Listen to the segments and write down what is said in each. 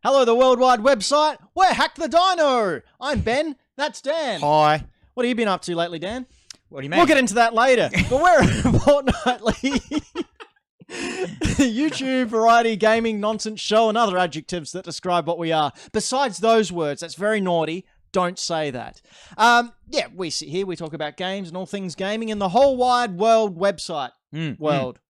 Hello, the worldwide website. We're Hack the Dino. I'm Ben. That's Dan. Hi. What have you been up to lately, Dan? What do you mean? We'll get into that later. But we're a fortnightly YouTube variety gaming nonsense show and other adjectives that describe what we are. Besides those words, that's very naughty. Don't say that. Yeah, we sit here, we talk about games and all things gaming in the whole wide world website. World.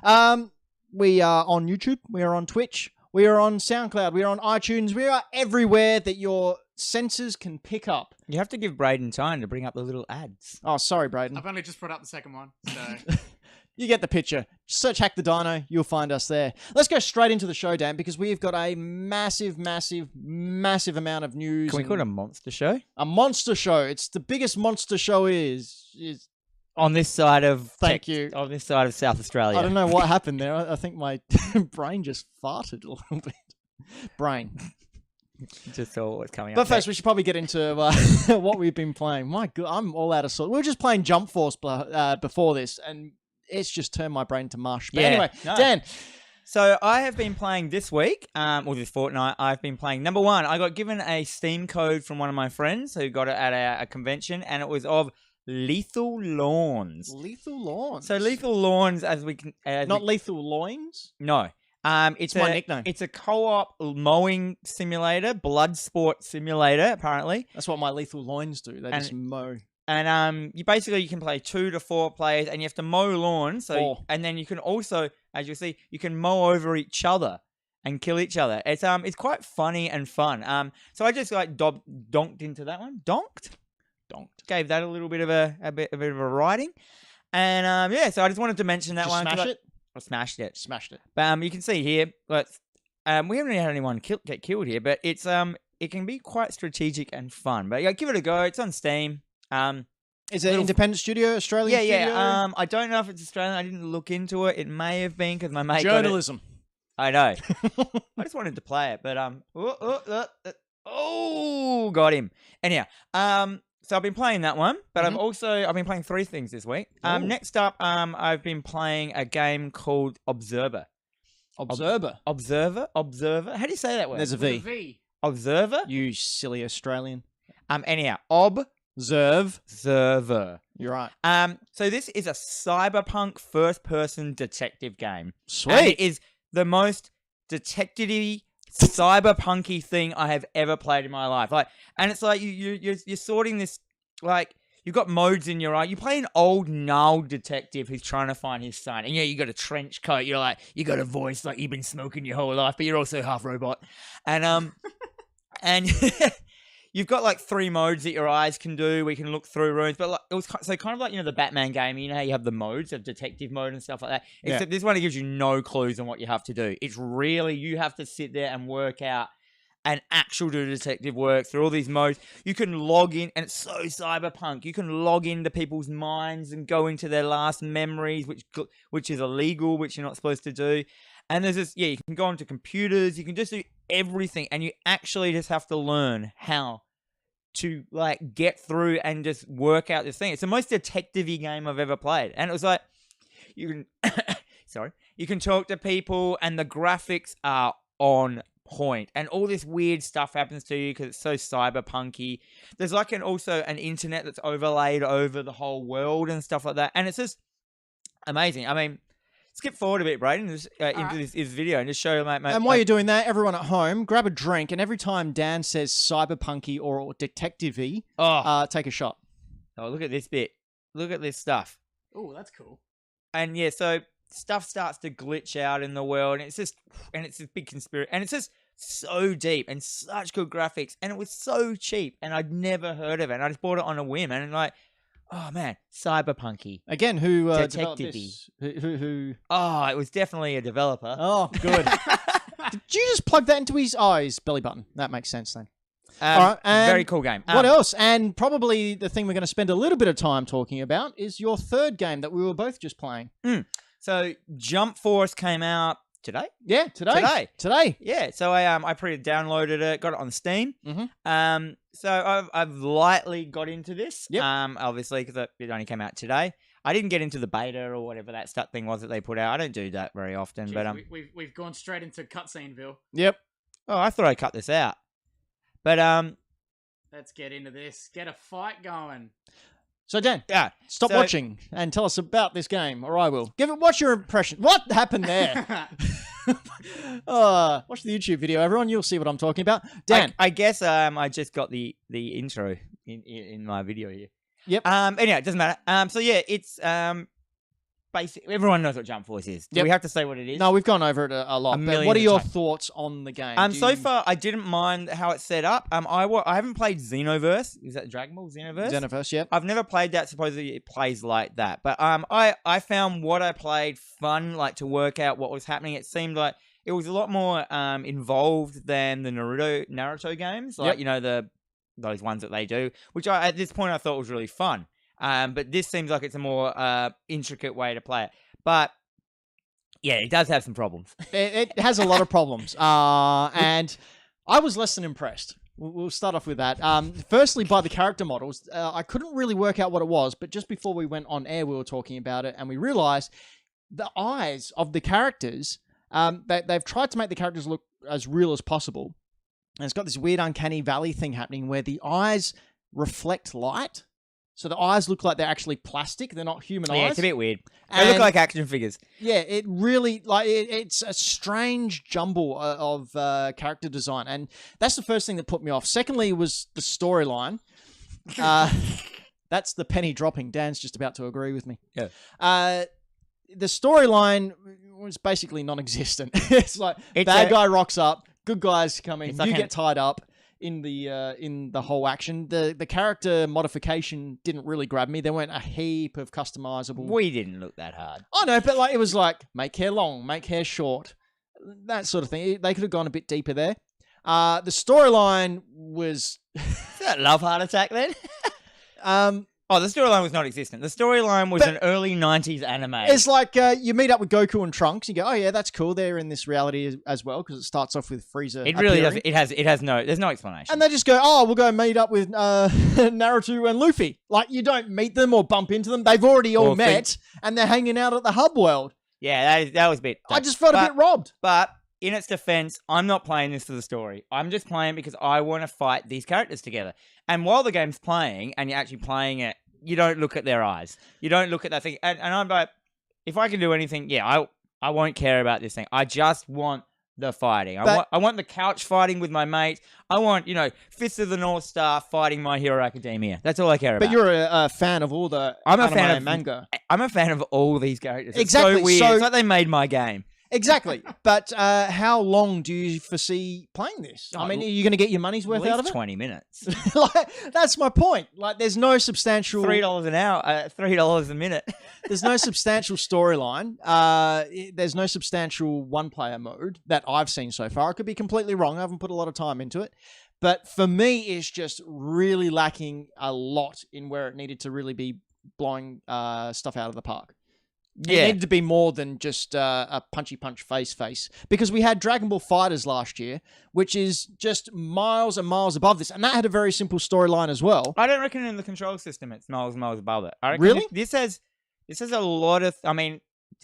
We are on YouTube. We are on Twitch. We are on SoundCloud. We are on iTunes. We are everywhere that your senses can pick up. You have to give Braden time to bring up the little ads. Oh, sorry, Braden. I've only just put up the second one, so... You get the picture. Just search Hack the Dino. You'll find us there. Let's go straight into the show, Dan, because we've got a massive amount of news. Can we call it a monster show? A monster show. It's the biggest monster show is on this side of... Thank you. On this side of South Australia. I don't know what happened there. I think my brain just farted a little bit. Brain. Just saw what's coming up. But first, we should probably get into what we've been playing. My God, I'm all out of sort. We were just playing Jump Force before this, and it's just turned my brain to mush. But anyway, Dan. So I have been playing this week, or this fortnight, I've been playing, number one, I got given a Steam code from one of my friends who got it at a convention, and it was of Lethal Lawns. Lethal Lawns? So Lethal Lawns, as we can... Not Lethal Loins? No. It's my nickname. It's a co-op mowing simulator, blood sport simulator, apparently. That's what my Lethal Loins do. They just mow. And you can play 2 to 4 players, and you have to mow lawns. So, and then you can also, as you'll see, you can mow over each other and kill each other. It's quite funny and fun. So I just donked into that one. Donked. Gave that a little bit of a bit of a riding, and so I just wanted to mention that one. Smash it. I smashed it. Smashed it. But you can see here, we haven't really had anyone get killed here, but it's it can be quite strategic and fun. But yeah, give it a go. It's on Steam. Is it independent studio, Australian studio? Yeah. I don't know if it's Australian. I didn't look into it. It may have been because my mate journalism. I know. I just wanted to play it, but got him. Anyhow, so I've been playing that one, but I've been playing 3 things this week. Next up, I've been playing a game called Observer. Observer. Observer. How do you say that word? There's a With a V. V. Observer. You silly Australian. Anyhow, Observer. You're right. So this is a cyberpunk first-person detective game. Sweet. And it is the most detective-y, cyberpunky thing I have ever played in my life. And it's like you're sorting this, like, you've got modes in your eye. You play an old gnarled detective who's trying to find his son, and you got a trench coat. You're like, you got a voice like you've been smoking your whole life, but you're also half robot, and and you've got like 3 modes that your eyes can do. We can look through rooms, but like, it was so kind of like, the Batman game. You know how you have the modes of detective mode and stuff like that. Except this one, it gives you no clues on what you have to do. It's really, you have to sit there and work out an actual detective work through all these modes. You can log in, and it's so cyberpunk. You can log into people's minds and go into their last memories, which is illegal, which you're not supposed to do. And there's this, you can go onto computers, you can just do everything, and you actually just have to learn how to like get through and just work out this thing. It's the most detective-y game I've ever played. And it was like, you can, you can talk to people, and the graphics are on point, and all this weird stuff happens to you because it's so cyberpunky. There's like also an internet that's overlaid over the whole world and stuff like that, and it's just amazing. I mean, skip forward a bit, Braden, into this video and just show mate. And while you're doing that, everyone at home, grab a drink, and every time Dan says cyberpunky or detective-y, take a shot. Oh, look at this bit. Look at this stuff. Oh, that's cool. And yeah, so stuff starts to glitch out in the world, and it's this big conspiracy, and it's just so deep and such good graphics, and it was so cheap, and I'd never heard of it, and I just bought it on a whim, and like, oh man, cyberpunky. Again, who developed detective-y. this? Who? Oh, it was definitely a developer. Oh, good. Did you just plug that into his belly button? That makes sense then. All right, very cool game. What else? And probably the thing we're going to spend a little bit of time talking about is your third game that we were both just playing. So Jump Force came out today. Yeah, today. Yeah. So I downloaded it, got it on Steam. So I've lightly got into this. Yep. Obviously because it only came out today. I didn't get into the beta or whatever that thing was that they put out. I don't do that very often. Jeez, but we've gone straight into cutsceneville. Yep. Oh, I thought I cut this out. But Let's get into this. Get a fight going. So Dan, yeah. stop So- watching and tell us about this game, or I will. What's your impression? What happened there? Watch the YouTube video, everyone. You'll see what I'm talking about. Dan, I guess I just got the intro in my video here. Yep. Anyway, it doesn't matter. So yeah, it's basic. Everyone knows what Jump Force is. Do Yep. we have to say what it is? no, we've gone over it a lot. But million what are your times. thoughts on the game? So far I didn't mind how it's set up. I haven't played Xenoverse. Is that Dragon Ball Xenoverse? Xenoverse, yeah. I've never played that. Supposedly it plays like that. But I found what I played fun, like to work out what was happening. It seemed like it was a lot more involved than the Naruto games, like those ones that they do, which at this point I thought was really fun. But this seems like it's a more intricate way to play it. But yeah, it does have some problems. It has a lot of problems. And I was less than impressed. We'll start off with that. Firstly, by the character models, I couldn't really work out what it was, but just before we went on air, we were talking about it, and we realized the eyes of the characters, they've tried to make the characters look as real as possible. And it's got this weird uncanny valley thing happening where the eyes reflect light. So the eyes look like they're actually plastic. They're not human eyes. Yeah, it's a bit weird. They And- look like action figures. Yeah, it really it's a strange jumble of character design, and that's the first thing that put me off. Secondly, was the storyline. That's the penny dropping. Dan's just about to agree with me. Yeah. The storyline was basically non-existent. It's like It's bad a- guy rocks up, good guys come in, It's like you an- get tied up in the whole action. The character modification didn't really grab me. There weren't a heap of customizable. We didn't look that hard. I know, but like it was like make hair long, make hair short, that sort of thing. They could have gone a bit deeper there. The storyline was, Is that Love Heart Attack then? um, Oh, the storyline was not existent. The storyline was But- an early 90s anime. it's like you meet up with Goku and Trunks. You go, oh yeah, that's cool. They're in this reality as well because it starts off with Frieza. It really appearing. does. It has no. There's no explanation. And they just go, oh, we'll go meet up with Naruto and Luffy. Like you don't meet them or bump into them. They've already all Or met and they're hanging out at the hub world. Yeah, that was a bit. I just felt a bit robbed. But in its defense, I'm not playing this for the story. I'm just playing because I want to fight these characters together. And while the game's playing, and you're actually playing it, you don't look at their eyes. You don't look at that thing. And I'm like, if I can do anything, yeah, I won't care about this thing. I just want the fighting. I want the couch fighting with my mates. I want, Fists of the North Star fighting My Hero Academia. That's all I care about. But you're a fan of all the I'm a anime fan and of manga. I'm a fan of all these characters. It's Exactly, so weird. so- It's like they made my game. Exactly. But how long do you foresee playing this? I mean, are you going to get your money's worth At out least of it? 20 minutes. That's my point. Like, there's no substantial $3 an hour, $3 a minute. there's no substantial storyline. There's no substantial one-player mode that I've seen so far. I could be completely wrong. I haven't put a lot of time into it. But for me, it's just really lacking a lot in where it needed to really be blowing stuff out of the park. It needed to be more than just a punchy punch face. Because we had Dragon Ball Fighters last year, which is just miles and miles above this. And that had a very simple storyline as well. I don't reckon in the control system it's miles above it. I reckon Really? This has a lot of. I mean,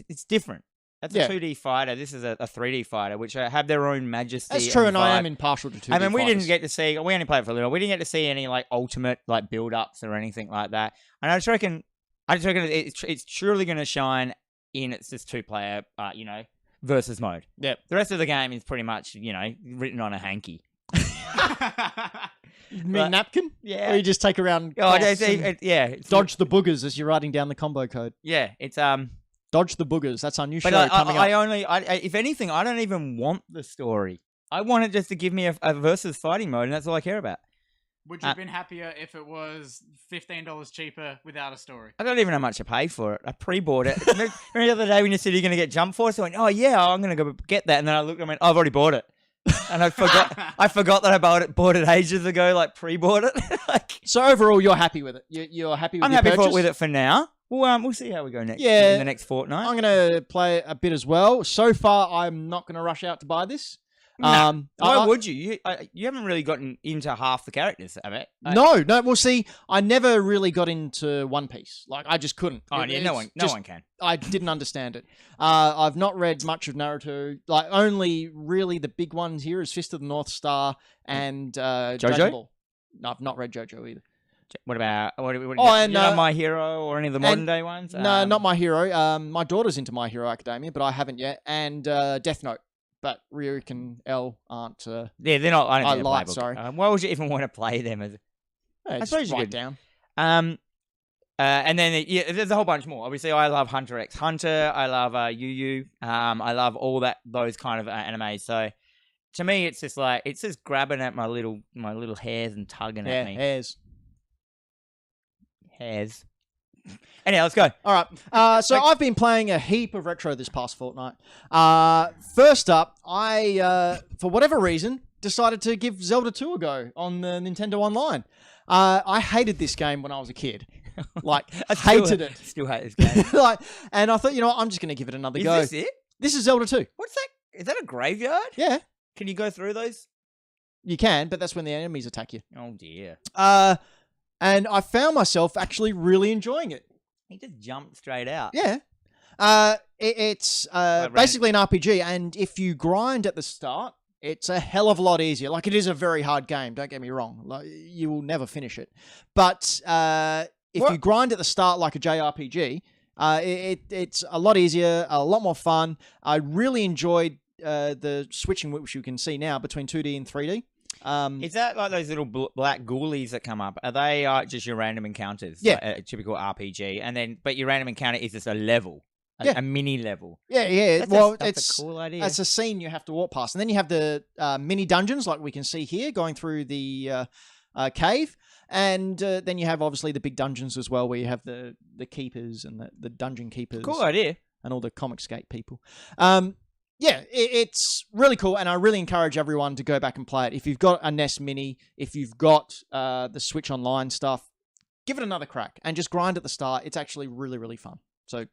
it's different. That's Yeah. a 2D fighter. This is a 3D fighter, which have their own majesty. That's true, and I vibe. am impartial to 2D I mean, we fighters. didn't get to see. We only played it for a little. We didn't get to see any like ultimate like build ups or anything like that. And I just reckon it's truly going to shine in its just 2-player, versus mode. Yep. The rest of the game is pretty much, written on a hanky. You mean But- napkin? Yeah. Or you just take around Oh, cloths and it's dodge the boogers as you're writing down the combo code. Yeah, it's Dodge the boogers. That's our new show But coming up. if anything, I don't even want the story. I want it just to give me a versus fighting mode, and that's all I care about. Would you have been happier if it was $15 cheaper without a story? I don't even know how much I paid for it. I pre-bought it. Remember the other day when you said you're going to get Jump Force? I went, oh yeah, I'm going to go get that. And then I looked and went, oh, I've already bought it. And I forgot that I bought it ages ago, like pre-bought it. So overall, you're happy with it? You're happy with I'm your happy purchase? with it for now. We'll see how we go next. Yeah. In the next fortnight. I'm going to play a bit as well. So far, I'm not going to rush out to buy this. Why would you? You haven't really gotten into half the characters, have it? No. Well, see, I never really got into One Piece. Like, I just couldn't. Oh, yeah, no one can. I didn't understand it. I've not read much of Naruto. Like, only really the big ones here is Fist of the North Star and Dragon Ball. No, I've not read JoJo either. What about and My Hero or any of the modern day ones? No, not My Hero. My daughter's into My Hero Academia, but I haven't yet. And Death Note. But Ryuk and L aren't. Yeah, they're not. I don't light, sorry. Why would you even want to play them? I suppose you get down. And then there's a whole bunch more. Obviously, I love Hunter x Hunter. I love Yu Yu. I love all those kind of anime. So to me, it's just grabbing at my little hairs and tugging at me. Hairs. Anyhow, let's go. All right. So I've been playing a heap of retro this past fortnight. First up, I, for whatever reason, decided to give Zelda 2 a go on the Nintendo Online. I hated this game when I was a kid. Like, hated it. Still hate this game. And I thought, you know what, I'm just going to give it another go. Is this it? This is Zelda 2. What's that? Is that a graveyard? Yeah. Can you go through those? You can, but that's when the enemies attack you. Oh, dear. And I found myself actually really enjoying it. He just jumped straight out. Yeah. It's basically an RPG, and if you grind at the start, it's a hell of a lot easier. Like, it is a very hard game, don't get me wrong. Like, you will never finish it. But if you grind at the start like a JRPG, it's a lot easier, a lot more fun. I really enjoyed the switching, which you can see now, between 2D and 3D. Is that like those little black ghoulies that come up? Are they just your random encounters? Yeah. Like a typical RPG. But your random encounter is just a level. A mini level. Yeah. That's a cool idea. It's a scene you have to walk past. And then you have the mini dungeons, like we can see here, going through the cave. And then you have, obviously, the big dungeons as well, where you have the keepers and the dungeon keepers. Cool idea. And all the Comicsgate people. Yeah, it's really cool, and I really encourage everyone to go back and play it. If you've got a NES Mini, if you've got the Switch Online stuff, give it another crack, and just grind at the start. It's actually really, really fun. So,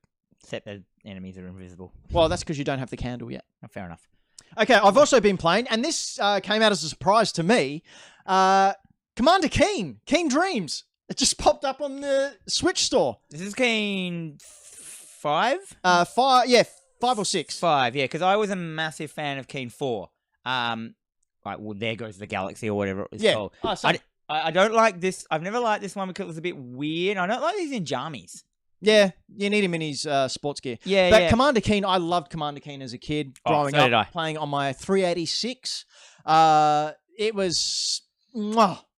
except the enemies are invisible. Well, that's because you don't have the candle yet. Oh, fair enough. Okay, I've also been playing, and this came out as a surprise to me, Commander Keen Dreams. It just popped up on the Switch store. This is Keen 5? 5 or 6. 5, yeah, because I was a massive fan of Keen 4. Well, there goes the galaxy or whatever it was called. Oh, I don't like this. I've never liked this one because it was a bit weird. I don't like these in jammies. Yeah, you need him in his sports gear. Yeah, but Commander Keen, I loved Commander Keen as a kid, growing so did I. Playing on my 386. It was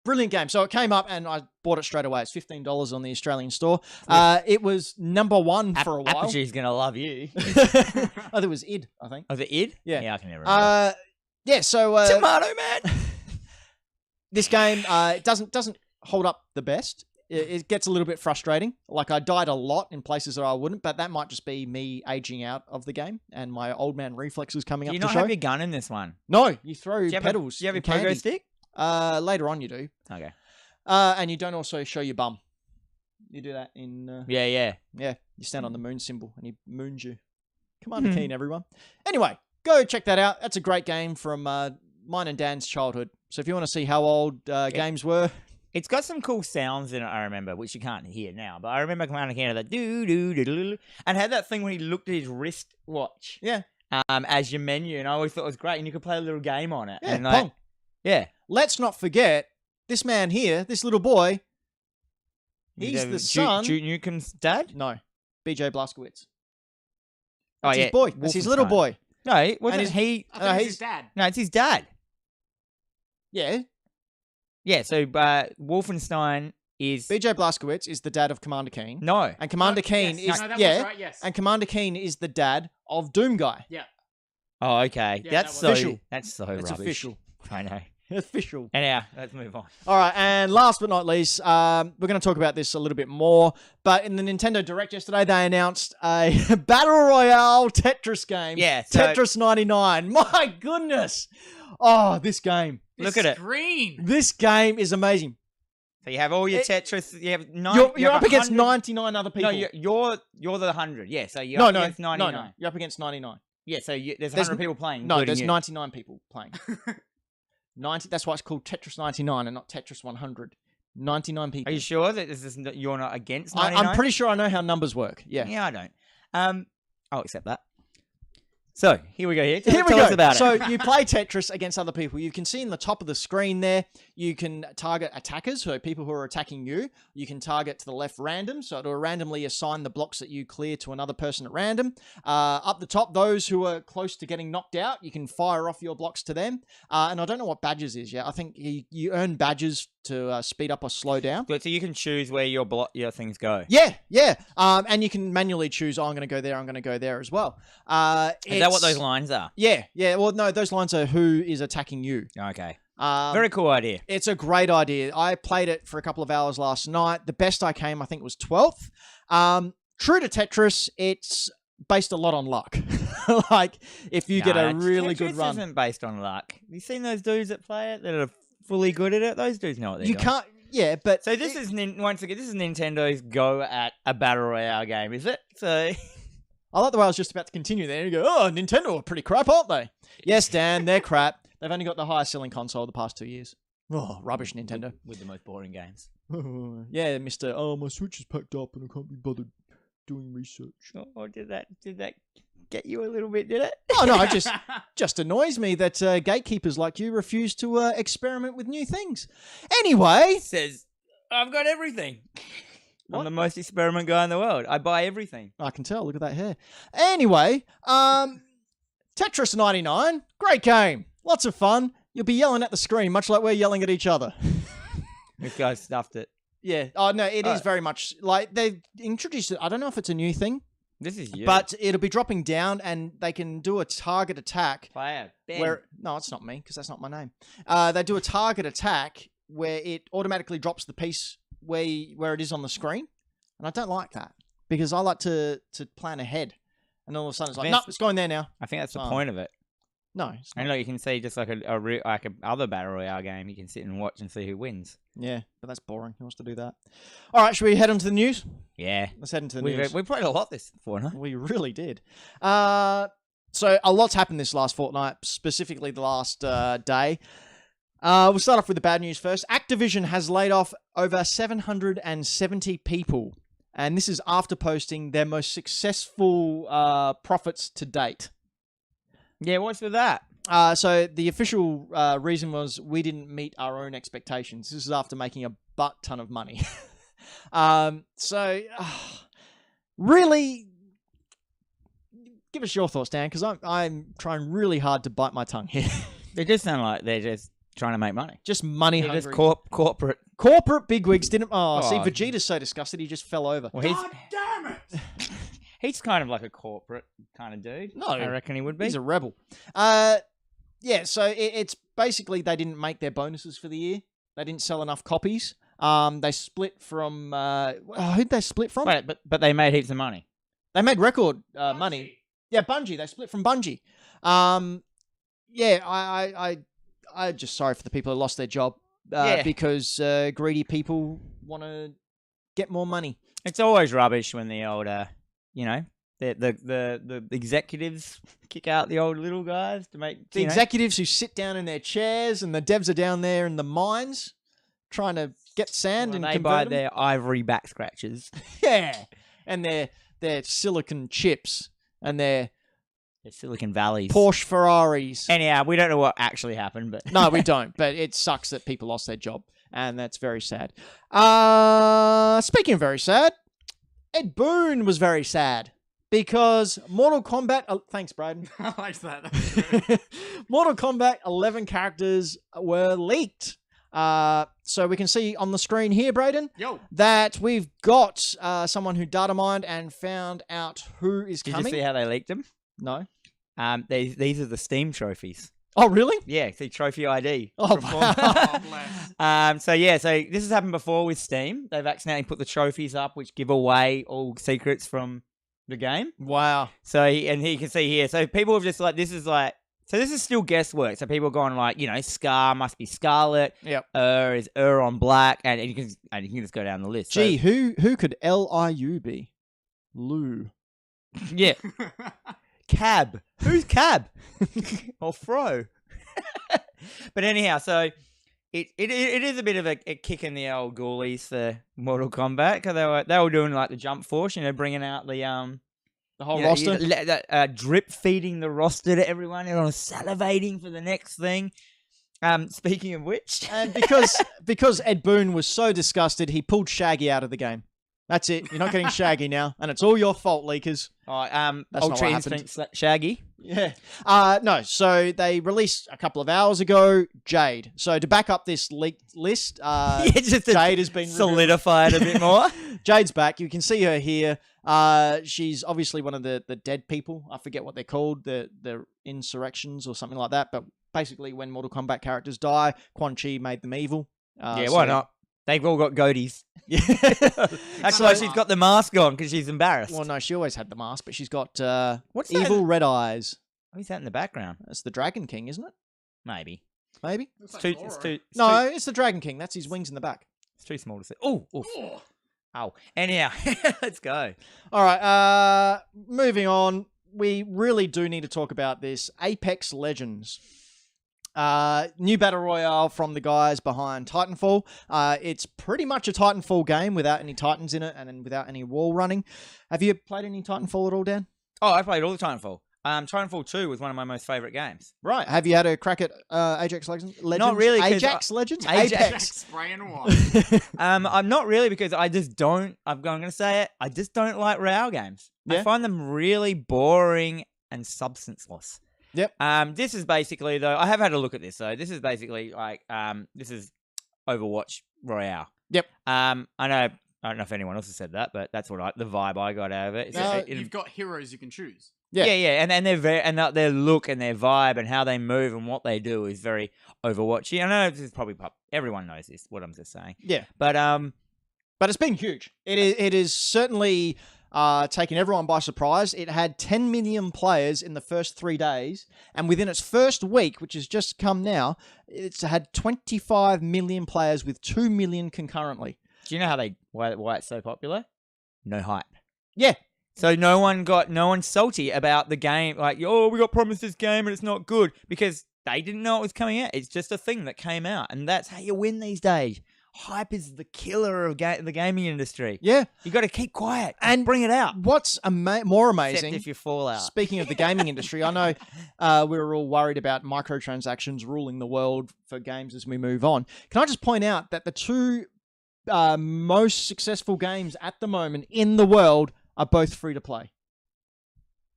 brilliant game. So it came up and I bought it straight away. It's $15 on the Australian store. It was number one for a while. Apogee's going to love you. Oh, there was id, I think. Was it id? Yeah. Yeah, I can never remember. Yeah, so... Tomato Man! This game it doesn't hold up the best. It gets a little bit frustrating. Like, I died a lot in places that I wouldn't, but that might just be me aging out of the game and my old man reflexes coming up to show. Do you not have your gun in this one? No, you throw pedals. Do you have your candy. pogo stick? Later on you do. Okay. And you don't also show your bum. You do that in... Yeah. Yeah, you stand on the moon symbol and he moons you. Commander Keen, everyone. Anyway, go check that out. That's a great game from mine and Dan's childhood. So if you want to see how old games were... It's got some cool sounds in it, I remember, which you can't hear now. But I remember Commander Keen had that doo-doo-doo-doo-doo, and had that thing when he looked at his wristwatch. Yeah. As your menu, and I always thought it was great, and you could play a little game on it. Yeah, and Pong. Yeah. Let's not forget, this man here, this little boy, he's the son... Duke Nukem's dad? No, BJ Blazkowicz. Oh, That's his boy. That's his little boy. No, it wasn't And he... I think it's his dad. No, it's his dad. Yeah. Yeah, so Wolfenstein is... BJ Blazkowicz is the dad of Commander Keen. No. And Commander Keen yes. is... No, that yeah. was right, yes. And Commander Keen is the dad of Doom Guy. Yeah. Oh, okay. Yeah, that's that so... was- Official. That's so It's rubbish. official. I know. Official. Anyhow, let's move on. All right, and last but not least, we're going to talk about this a little bit more. But in the Nintendo Direct yesterday, they announced a Battle Royale Tetris game. Yeah, so- Tetris 99. My goodness. Oh, this game. Look at it. Green. This game is amazing. So you have all your Tetris. You have You're up against 100 99 other people. No, you're the 100. Yeah, so you're No, up against 99. No. You're up against 99. Yeah, so there's There's 100 people playing. No, including there's you. 99 people playing. 90. That's why it's called Tetris 99 and not Tetris 100. 99 people. Are you sure that you're not against 99? I'm pretty sure I know how numbers work. Yeah. Yeah, I don't. I'll accept that. So, here we go. Here we tell go. us about So it. you play Tetris against other people. You can see in the top of the screen there, you can target attackers, so people who are attacking you. You can target to the left random, so it'll randomly assign the blocks that you clear to another person at random. Up the top, those who are close to getting knocked out, you can fire off your blocks to them. And I don't know what badges is yet. I think you earn badges to speed up or slow down. So you can choose where your things go. Yeah. And you can manually choose, I'm going to go there, I'm going to go there as well. Is that what those lines are? Yeah. Well, no, those lines are who is attacking you. Okay. Very cool idea. It's a great idea. I played it for a couple of hours last night. The best I came, I think, was 12th. True to Tetris, it's based a lot on luck. Like, if you get a really good run. Tetris isn't based on luck. Have you seen those dudes that play it that are fully good at it? Those dudes know what they're doing. You can't... Yeah, but... So this is, once again, this is Nintendo's go at a Battle Royale game, is it? So... I like the way I was just about to continue there. And you go, oh, Nintendo are pretty crap, aren't they? Yes, Dan, they're crap. They've only got the highest selling console the past 2 years. Oh, rubbish, Nintendo. With the most boring games. Yeah, Mr. Oh, my Switch is packed up and I can't be bothered doing research. Oh, did that get you a little bit, did it? Oh, no, it just annoys me that gatekeepers like you refuse to experiment with new things. Anyway. Says, I've got everything. What? I'm the most experiment guy in the world. I buy everything. I can tell. Look at that hair. Anyway, Tetris 99, great game. Lots of fun. You'll be yelling at the screen, much like we're yelling at each other. This guy stuffed it. Yeah. Oh, no, it is very much like they've introduced it. I don't know if it's a new thing. This is you. But it'll be dropping down and they can do a target attack. Player. No, it's not me because that's not my name. They do a target attack where it automatically drops the piece where it is on the screen. And I don't like that because I like to plan ahead. And all of a sudden it's like, no, it's going there now. I think that's the point of it. No, it's not. And look, you can see just like a other Battle Royale game, you can sit and watch and see who wins. Yeah, but that's boring. Who wants to do that? All right, should we head on to the news? Yeah. Let's head into the news. We played a lot this fortnight. We really did. So a lot's happened this last fortnight, specifically the last day. We'll start off with the bad news first. Activision has laid off over 770 people, and this is after posting their most successful profits to date. Yeah, what's with that? So the official reason was we didn't meet our own expectations. This is after making a butt ton of money. Really, give us your thoughts, Dan, because I'm trying really hard to bite my tongue here. They just sound like they're just trying to make money. Just money They're hungry. just corporate. Corporate bigwigs didn't... see, Vegeta's so disgusted he just fell over. Well, God damn it! He's kind of like a corporate kind of dude. No, I reckon he would be. He's a rebel. Yeah, so it's basically they didn't make their bonuses for the year. They didn't sell enough copies. They split from... who'd they split from? Wait, but they made heaps of money. They made record money. Yeah, Bungie. They split from Bungie. Yeah, I'm just sorry for the people who lost their job because greedy people want to get more money. It's always rubbish when the old, the executives kick out the old little guys to make the executives who sit down in their chairs and the devs are down there in the mines trying to get sand and they convert buy them. their ivory back scratchers. Yeah, and their silicon chips and their Silicon Valleys. Porsche Ferraris. Anyhow, we don't know what actually happened, but no, we don't. But it sucks that people lost their job, and that's very sad. Speaking of very sad, Ed Boon was very sad because Mortal Kombat. Thanks, Braden. I liked that. Mortal Kombat 11 characters were leaked. So we can see on the screen here, Braden, that we've got someone who data mined and found out who is coming. Did you see how they leaked them? No. These are the Steam trophies. Oh, really? Yeah, see Trophy ID. Oh, wow. Oh, bless. So this has happened before with Steam. They've accidentally put the trophies up, which give away all secrets from the game. Wow. So, and you can see here. So people have just this is still guesswork. So people are going Scar must be Scarlet. Yep. Is on black, and you can just go down the list. Gee, who could Liu be? Lou. Yeah. Cab. Who's Cab? Or Fro. But anyhow, so it is a bit of a kick in the old ghoulies for Mortal Kombat, because they were doing like the jump force, bringing out the whole roster. Drip feeding the roster to everyone. Everyone was salivating for the next thing. Speaking of which, And because Ed Boon was so disgusted, he pulled Shaggy out of the game. That's it. You're not getting Shaggy now, and it's all your fault, leakers. That's not Ultra what happened. Instinct Shaggy. Yeah. No, so they released a couple of hours ago Jade. So to back up this leaked list, Just Jade has been solidified a bit more. Jade's back. You can see her here. She's obviously one of the dead people. I forget what they're called, the insurrections or something like that. But basically, when Mortal Kombat characters die, Quan Chi made them evil. Yeah, why not? They've all got goatees. Yeah. That's why she's got the mask on, because she's embarrassed. Well, no, she always had the mask, but she's got What's that? evil red eyes. Who's that in the background? That's the Dragon King, isn't it? Maybe. Maybe. Looks It's like too, Goro. it's No, too, it's the Dragon King. That's his wings in the back. it's too small to see. Oh, Oh. ow. Anyhow, let's go. All right. Moving on. We really do need to talk about this Apex Legends. New battle royale from the guys behind Titanfall. It's pretty much a Titanfall game without any Titans in it and then without any wall running. Have you played any Titanfall at all, Dan? Oh, I played all the Titanfall. Titanfall 2 was one of my most favourite games. Right. Have you had a crack at Ajax Legends? Not really, 'cause Ajax Legends? Ajax. Jack spray and water. I'm not really, because I just don't, I'm going to say it, I just don't like Royale games. I Yeah? find them really boring and substanceless. Yep. This is basically, though, I have had a look at this, so this is basically like, this is Overwatch Royale. Yep. I don't know if anyone else has said that, but that's what the vibe I got out of it. No, You've got heroes you can choose. Yeah. Yeah, and they're their look and their vibe and how they move and what they do is very Overwatchy. I know this is probably everyone knows this. What I'm just saying. Yeah. But it's been huge. It is certainly taken everyone by surprise. It had 10 million players in the first 3 days, and within its first week, which has just come now, it's had 25 million players with 2 million concurrently. do you know why it's so popular? No hype. Yeah. So no one's salty about the game. Like, oh, we got promised this game and it's not good, because they didn't know it was coming out. It's just a thing that came out, and that's how you win these days. Hype is the killer of the gaming industry. Yeah. You got to keep quiet And and bring it out. What's more amazing, Except if you fall out. speaking of the gaming industry, I know we were all worried about microtransactions ruling the world for games as we move on. Can I just point out that the two most successful games at the moment in the world are both free to play?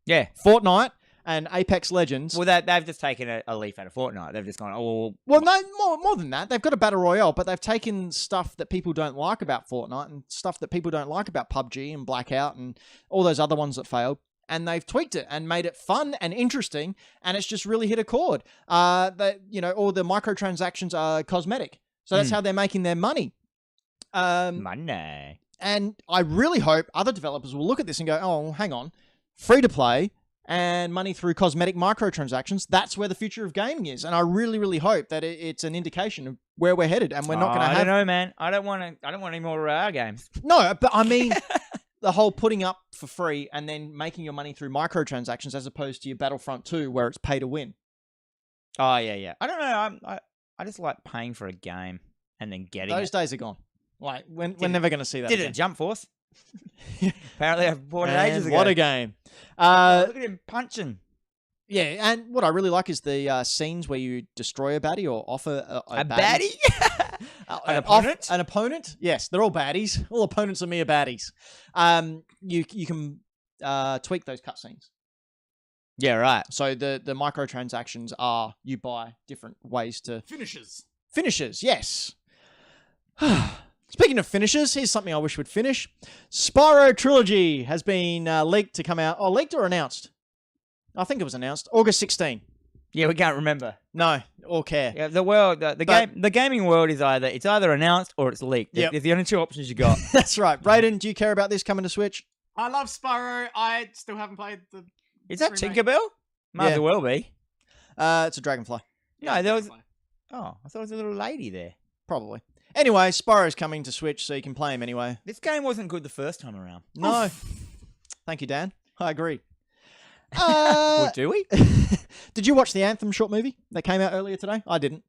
Yeah. Fortnite and Apex Legends. Well, they've just taken a leaf out of Fortnite. They've just gone, oh, Well, no, more than that. They've got a battle royale, but they've taken stuff that people don't like about Fortnite and stuff that people don't like about PUBG and Blackout and all those other ones that failed, and they've tweaked it and made it fun and interesting, and it's just really hit a chord. All the microtransactions are cosmetic, so that's how they're making their money. money. And I really hope other developers will look at this and go, oh, hang on, free to play and money through cosmetic microtransactions, that's where the future of gaming is. And I really, really hope that it's an indication of where we're headed, and we're not going to have... I don't know, man. I don't want any more Royale games. No, but I mean the whole putting up for free and then making your money through microtransactions as opposed to your Battlefront 2 where it's pay to win. Oh, yeah. I don't know. I just like paying for a game and then getting Those it. days are gone. Like, we're never going to see that Did it again. at Jump Force? Apparently I've bought it Man, ages ago. what a game. Look at him punching. Yeah, and what I really like is the scenes where you destroy a baddie or offer a baddie? An opponent? An opponent? Yes, they're all baddies. All opponents are mere baddies. You can tweak those cutscenes. Yeah, right. So the microtransactions are you buy different ways to... Finishes, yes. Speaking of finishes, here's something I wish would finish. Spyro Trilogy has been leaked to come out. Oh, leaked or announced? I think it was announced. August 16. Yeah, we can't remember. No, or care. Yeah, the gaming world is either announced or it's leaked. Yep. There's the only two options you got. That's right. Brayden, do you care about this coming to Switch? I love Spyro. I still haven't played the... Is that remake. Tinkerbell? Might Yeah. as well be. It's a dragonfly. No, there was. Definitely. Oh, I thought it was a little lady there. Probably. Anyway, Spyro's coming to Switch, so you can play him anyway. This game wasn't good the first time around. No. Thank you, Dan. I agree. Well, do we? Did you watch the Anthem short movie that came out earlier today? I didn't.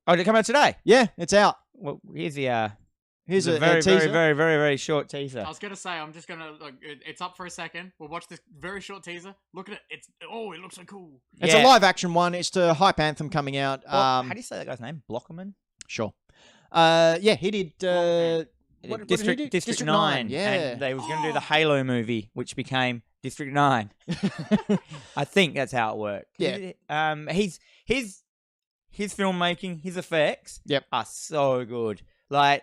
Oh, did it come out today? Yeah, it's out. Well, here's the Here's a a very, teaser. very short teaser. I was gonna say, I'm just gonna like, it's up for a second. We'll watch this very short teaser. Look at it. It looks so cool. It's Yeah. a live action one. It's to hype Anthem coming out. How do you say that guy's name? Blockerman? Sure. Yeah, he did. What did he District do? District 9. Yeah. And they was going to do the Halo movie, which became District 9. I think that's how it worked. Yeah. His filmmaking, his effects Yep. are so good. Like,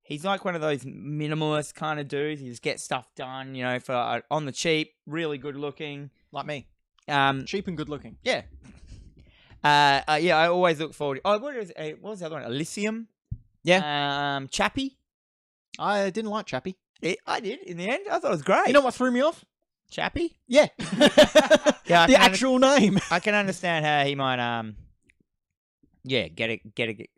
he's like one of those minimalist kind of dudes. He just gets stuff done, for on the cheap, really good looking. Like me. Um, Cheap and good looking. yeah. I always look forward. Oh, what was the other one? Elysium. Yeah. Chappie. I didn't like Chappie. I did in the end. I thought it was great. You know what threw me off? Chappie. Yeah. Yeah, The actual name. I can understand how he might get a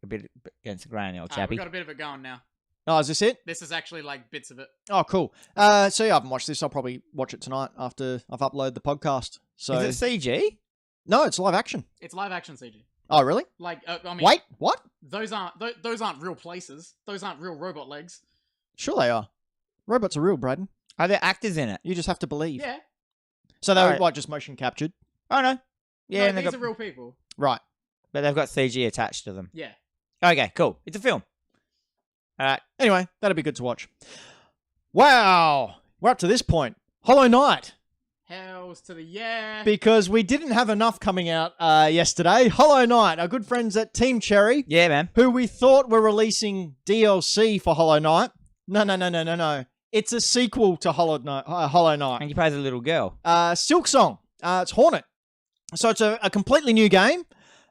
bit against the grain, the old We've Chappie. got a bit of it going now. Oh, is this it? This is actually like bits of it. Oh, cool. So yeah, I haven't watched this. I'll probably watch it tonight after I've uploaded the podcast. So Is it CG? no, it's live action. It's live action CG. Oh, really? Like, I mean, Wait, what? those aren't real places. Those aren't real robot legs. Sure they are. Robots are real, Braden. Are there actors in it? You just have to believe. Yeah. So they were Alright. what, just motion captured? Oh no. Yeah, No, and these are real people. Right. but they've got CG attached to them. Yeah. Okay, cool. It's a film. All right. Anyway, that'll be good to watch. Wow. We're up to this point. Hollow Knight. Hells to the yeah. Because we didn't have enough coming out yesterday. Hollow Knight, our good friends at Team Cherry, Yeah, man. who we thought were releasing DLC for Hollow Knight. No. It's a sequel to Hollow Knight. And you play as a little girl. Silksong. It's Hornet. So it's a completely new game.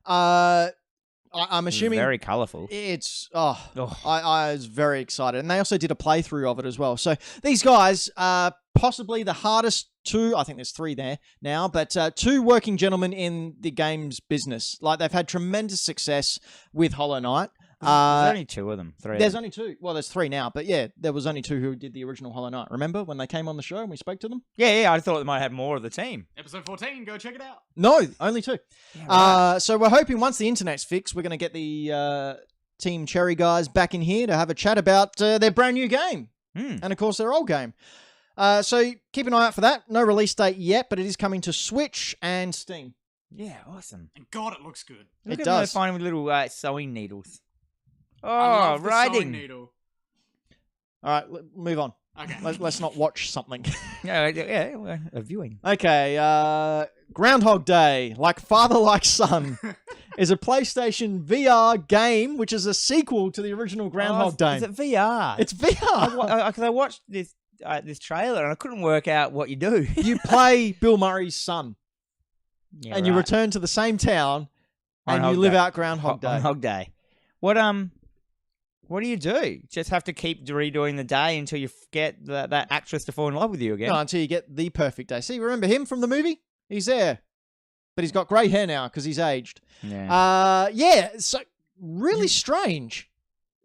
I'm assuming Very colourful. it's Oh. I was very excited, and they also did a playthrough of it as well. So these guys are possibly the hardest two. I think there's three there now, but two working gentlemen in the games business. Like they've had tremendous success with Hollow Knight. There's only two of them. Three. There's only two. Well, there's three now, but yeah, there was only two who did the original Hollow Knight. Remember when they came on the show and we spoke to them? Yeah. I thought they might have more of the team. Episode 14. Go check it out. No, only two. Yeah, right. So we're hoping once the internet's fixed, we're going to get the Team Cherry guys back in here to have a chat about their brand new game. Hmm. And of course, their old game. So keep an eye out for that. No release date yet, but it is coming to Switch and Steam. Yeah, awesome. And God, it looks good. Look It at does. them finding with little sewing needles. I Oh, love the sewing writing. needle. All right, move on. Okay. Let's not watch something. Yeah, well, a viewing. Okay, Groundhog Day, like father, like son, is a PlayStation VR game, which is a sequel to the original Groundhog Day. Is it VR? It's VR. Because I watched this trailer and I couldn't work out what you do. You play Bill Murray's son, Yeah, and you right. return to the same town, and you Groundhog live Day. out Groundhog Day. Groundhog Day. What do you do? Just have to keep redoing the day until you get that actress to fall in love with you again? No, until you get the perfect day. See, remember him from the movie? He's there, but he's got grey hair now because he's aged. Yeah. Yeah. So really strange,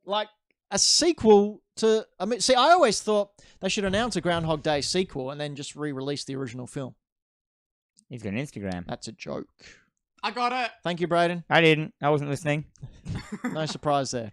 like a sequel to. I mean, see, I always thought they should announce a Groundhog Day sequel and then just re-release the original film. He's got an Instagram. That's a joke. I got it. Thank you, Braden. I didn't. I wasn't listening. No surprise there.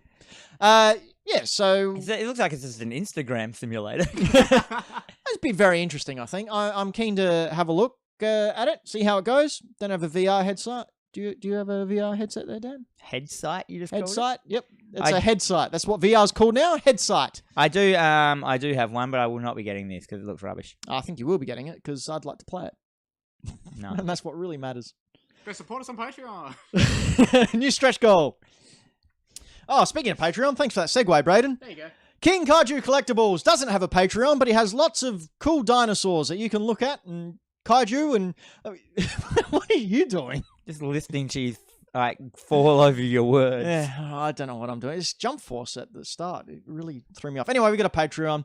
Yeah. So It looks like it's just an Instagram simulator. it's been very interesting. I think I'm keen to have a look at it, see how it goes. Don't have a VR headset. Do you have a VR headset there, Dan? Head sight, you just called it? Headsight? Yep. It's a headsight. That's what VR's called now. Headsight. I do have one, but I will not be getting this because it looks rubbish. I think you will be getting it because I'd like to play it. No. And that's what really matters. Go support us on Patreon. New stretch goal. Oh, speaking of Patreon, thanks for that segue, Braden. There you go. King Kaiju Collectibles doesn't have a Patreon, but he has lots of cool dinosaurs that you can look at and kaiju and... what are you doing? Just listening to you like fall over your words. Yeah, I don't know what I'm doing. It's jump force at the start. It really threw me off. Anyway, we got a Patreon.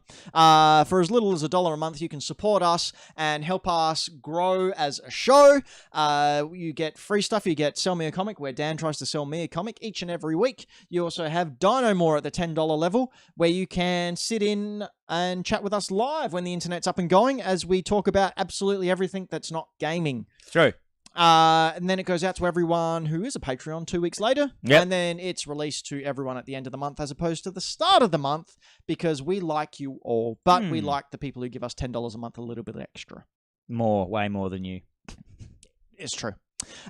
For as little as $1 a month, you can support us and help us grow as a show. You get free stuff. You get Sell Me a Comic, where Dan tries to sell me a comic each and every week. You also have Dino More at the $10 level, where you can sit in and chat with us live when the internet's up and going, as we talk about absolutely everything that's not gaming. It's true. And then it goes out to everyone who is a Patreon 2 weeks later. Yep. And then it's released to everyone at the end of the month as opposed to the start of the month, because we like you all, but we like the people who give us $10 a month a little bit extra. More, way more than you. It's true.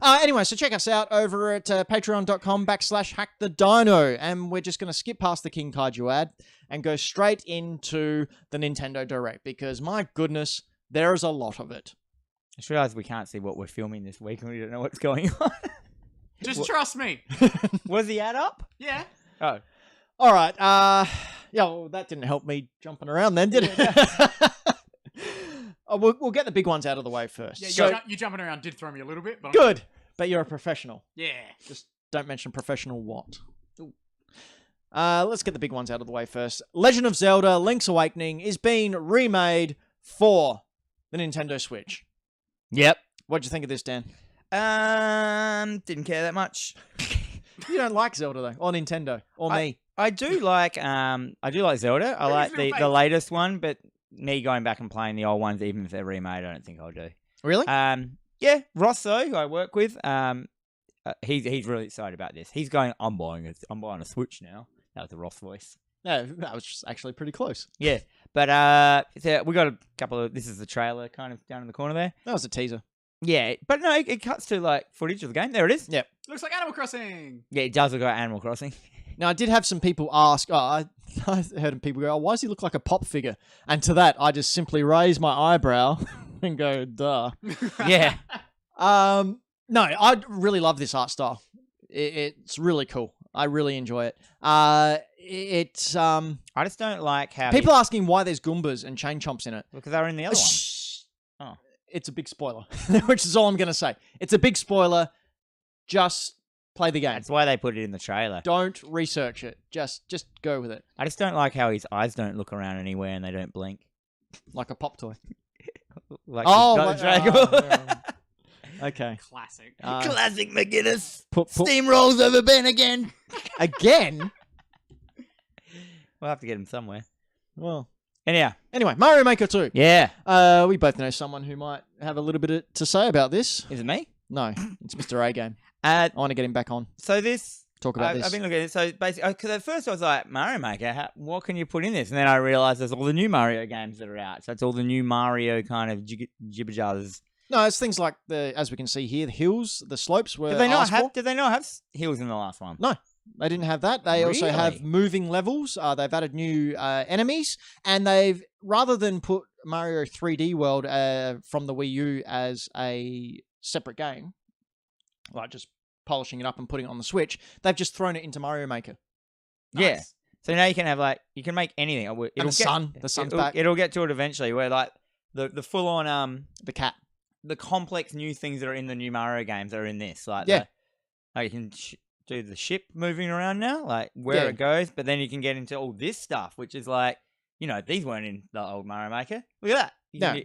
Anyway, so check us out over at patreon.com/hackthedino. And we're just going to skip past the King Kaiju ad and go straight into the Nintendo Direct, because my goodness, there is a lot of it. I just realised we can't see what we're filming this week and we don't know what's going on. Just trust me. Was the ad up? Yeah. Oh. All right. Yeah, well, that didn't help me jumping around then, did it? We'll get the big ones out of the way first. Yeah, you jumping around did throw me a little bit. But Good. But you're a professional. Yeah. Just don't mention professional what. Let's get the big ones out of the way first. Legend of Zelda Link's Awakening is being remade for the Nintendo Switch. Yep. What'd you think of this, Dan? Didn't care that much. You don't like Zelda, though, or Nintendo, or me. I do like Zelda. I like the latest one, but me going back and playing the old ones, even if they're remade, I don't think I'll do. Really? Yeah, Ross though, who I work with, he's really excited about this. He's going, I'm buying a Switch now. That was the Ross voice. No, that was just actually pretty close. Yeah, but we got a couple of. This is the trailer, kind of down in the corner there. That was a teaser. Yeah, but no, it cuts to like footage of the game. There it is. Yep. Looks like Animal Crossing. Yeah, it does look like Animal Crossing. Now, I did have some people ask, I heard people go, why does he look like a pop figure? And to that, I just simply raise my eyebrow and go, duh. Yeah. No, I really love this art style. It's really cool. I really enjoy it. I just don't like how people asking why there's Goombas and Chain Chomps in it. because they were in the other one. Oh. It's a big spoiler, which is all I'm going to say. It's a big spoiler. Just play the game. That's why they put it in the trailer. Don't research it. Just go with it. I just don't like how his eyes don't look around anywhere and they don't blink. Like a pop toy. Like yeah. Okay. Classic. Classic McGinnis. Put Steamrolls over Ben again. again? We'll have to get him somewhere. Well. Anyhow. Anyway, Mario Maker 2. Yeah. We both know someone who might have a little bit to say about this. Is it me? No, it's Mr. A-Game. I want to get him back on. So this... Talk about this. I've been looking at it. So basically, because at first I was like, Mario Maker, what can you put in this? And then I realised there's all the new Mario games that are out. So it's all the new Mario kind of jibber-jabbers. No, it's things like, as we can see here, the hills, the slopes were Did they not have hills in the last one? No. They didn't have that. They also have moving levels. They've added new enemies. And they've, rather than put Mario 3D World from the Wii U as a separate game, like just polishing it up and putting it on the Switch, they've just thrown it into Mario Maker. Nice. Yeah. So now you can have you can make anything. The sun's back. It'll get to it eventually where like the full on the cat. The complex new things that are in the new Mario games are in this. Like yeah. You can do the ship moving around now, like where it goes, but then you can get into all this stuff, which is like, these weren't in the old Mario Maker. Look at that.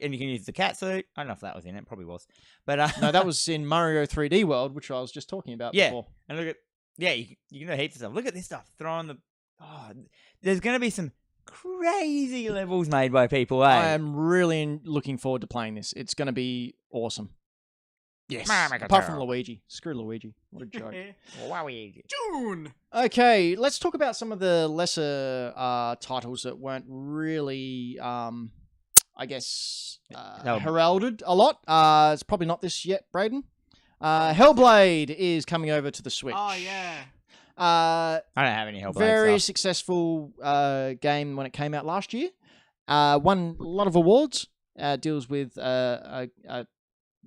And you can use the cat suit. I don't know if that was in it. Probably was. But no, that was in Mario 3D World, which I was just talking about before. And look at, you can do heaps of stuff. Look at this stuff. There's going to be some crazy levels made by people, eh? I am really looking forward to playing this. It's going to be awesome. Yes. Apart from Luigi. Screw Luigi. What a joke. June! Okay, let's talk about some of the lesser titles that weren't really, I guess, heralded a lot. It's probably not this yet, Braden. Hellblade is coming over to the Switch. Oh, yeah. I don't have any Hellblade Very stuff. successful game when it came out last year. Won a lot of awards. Deals with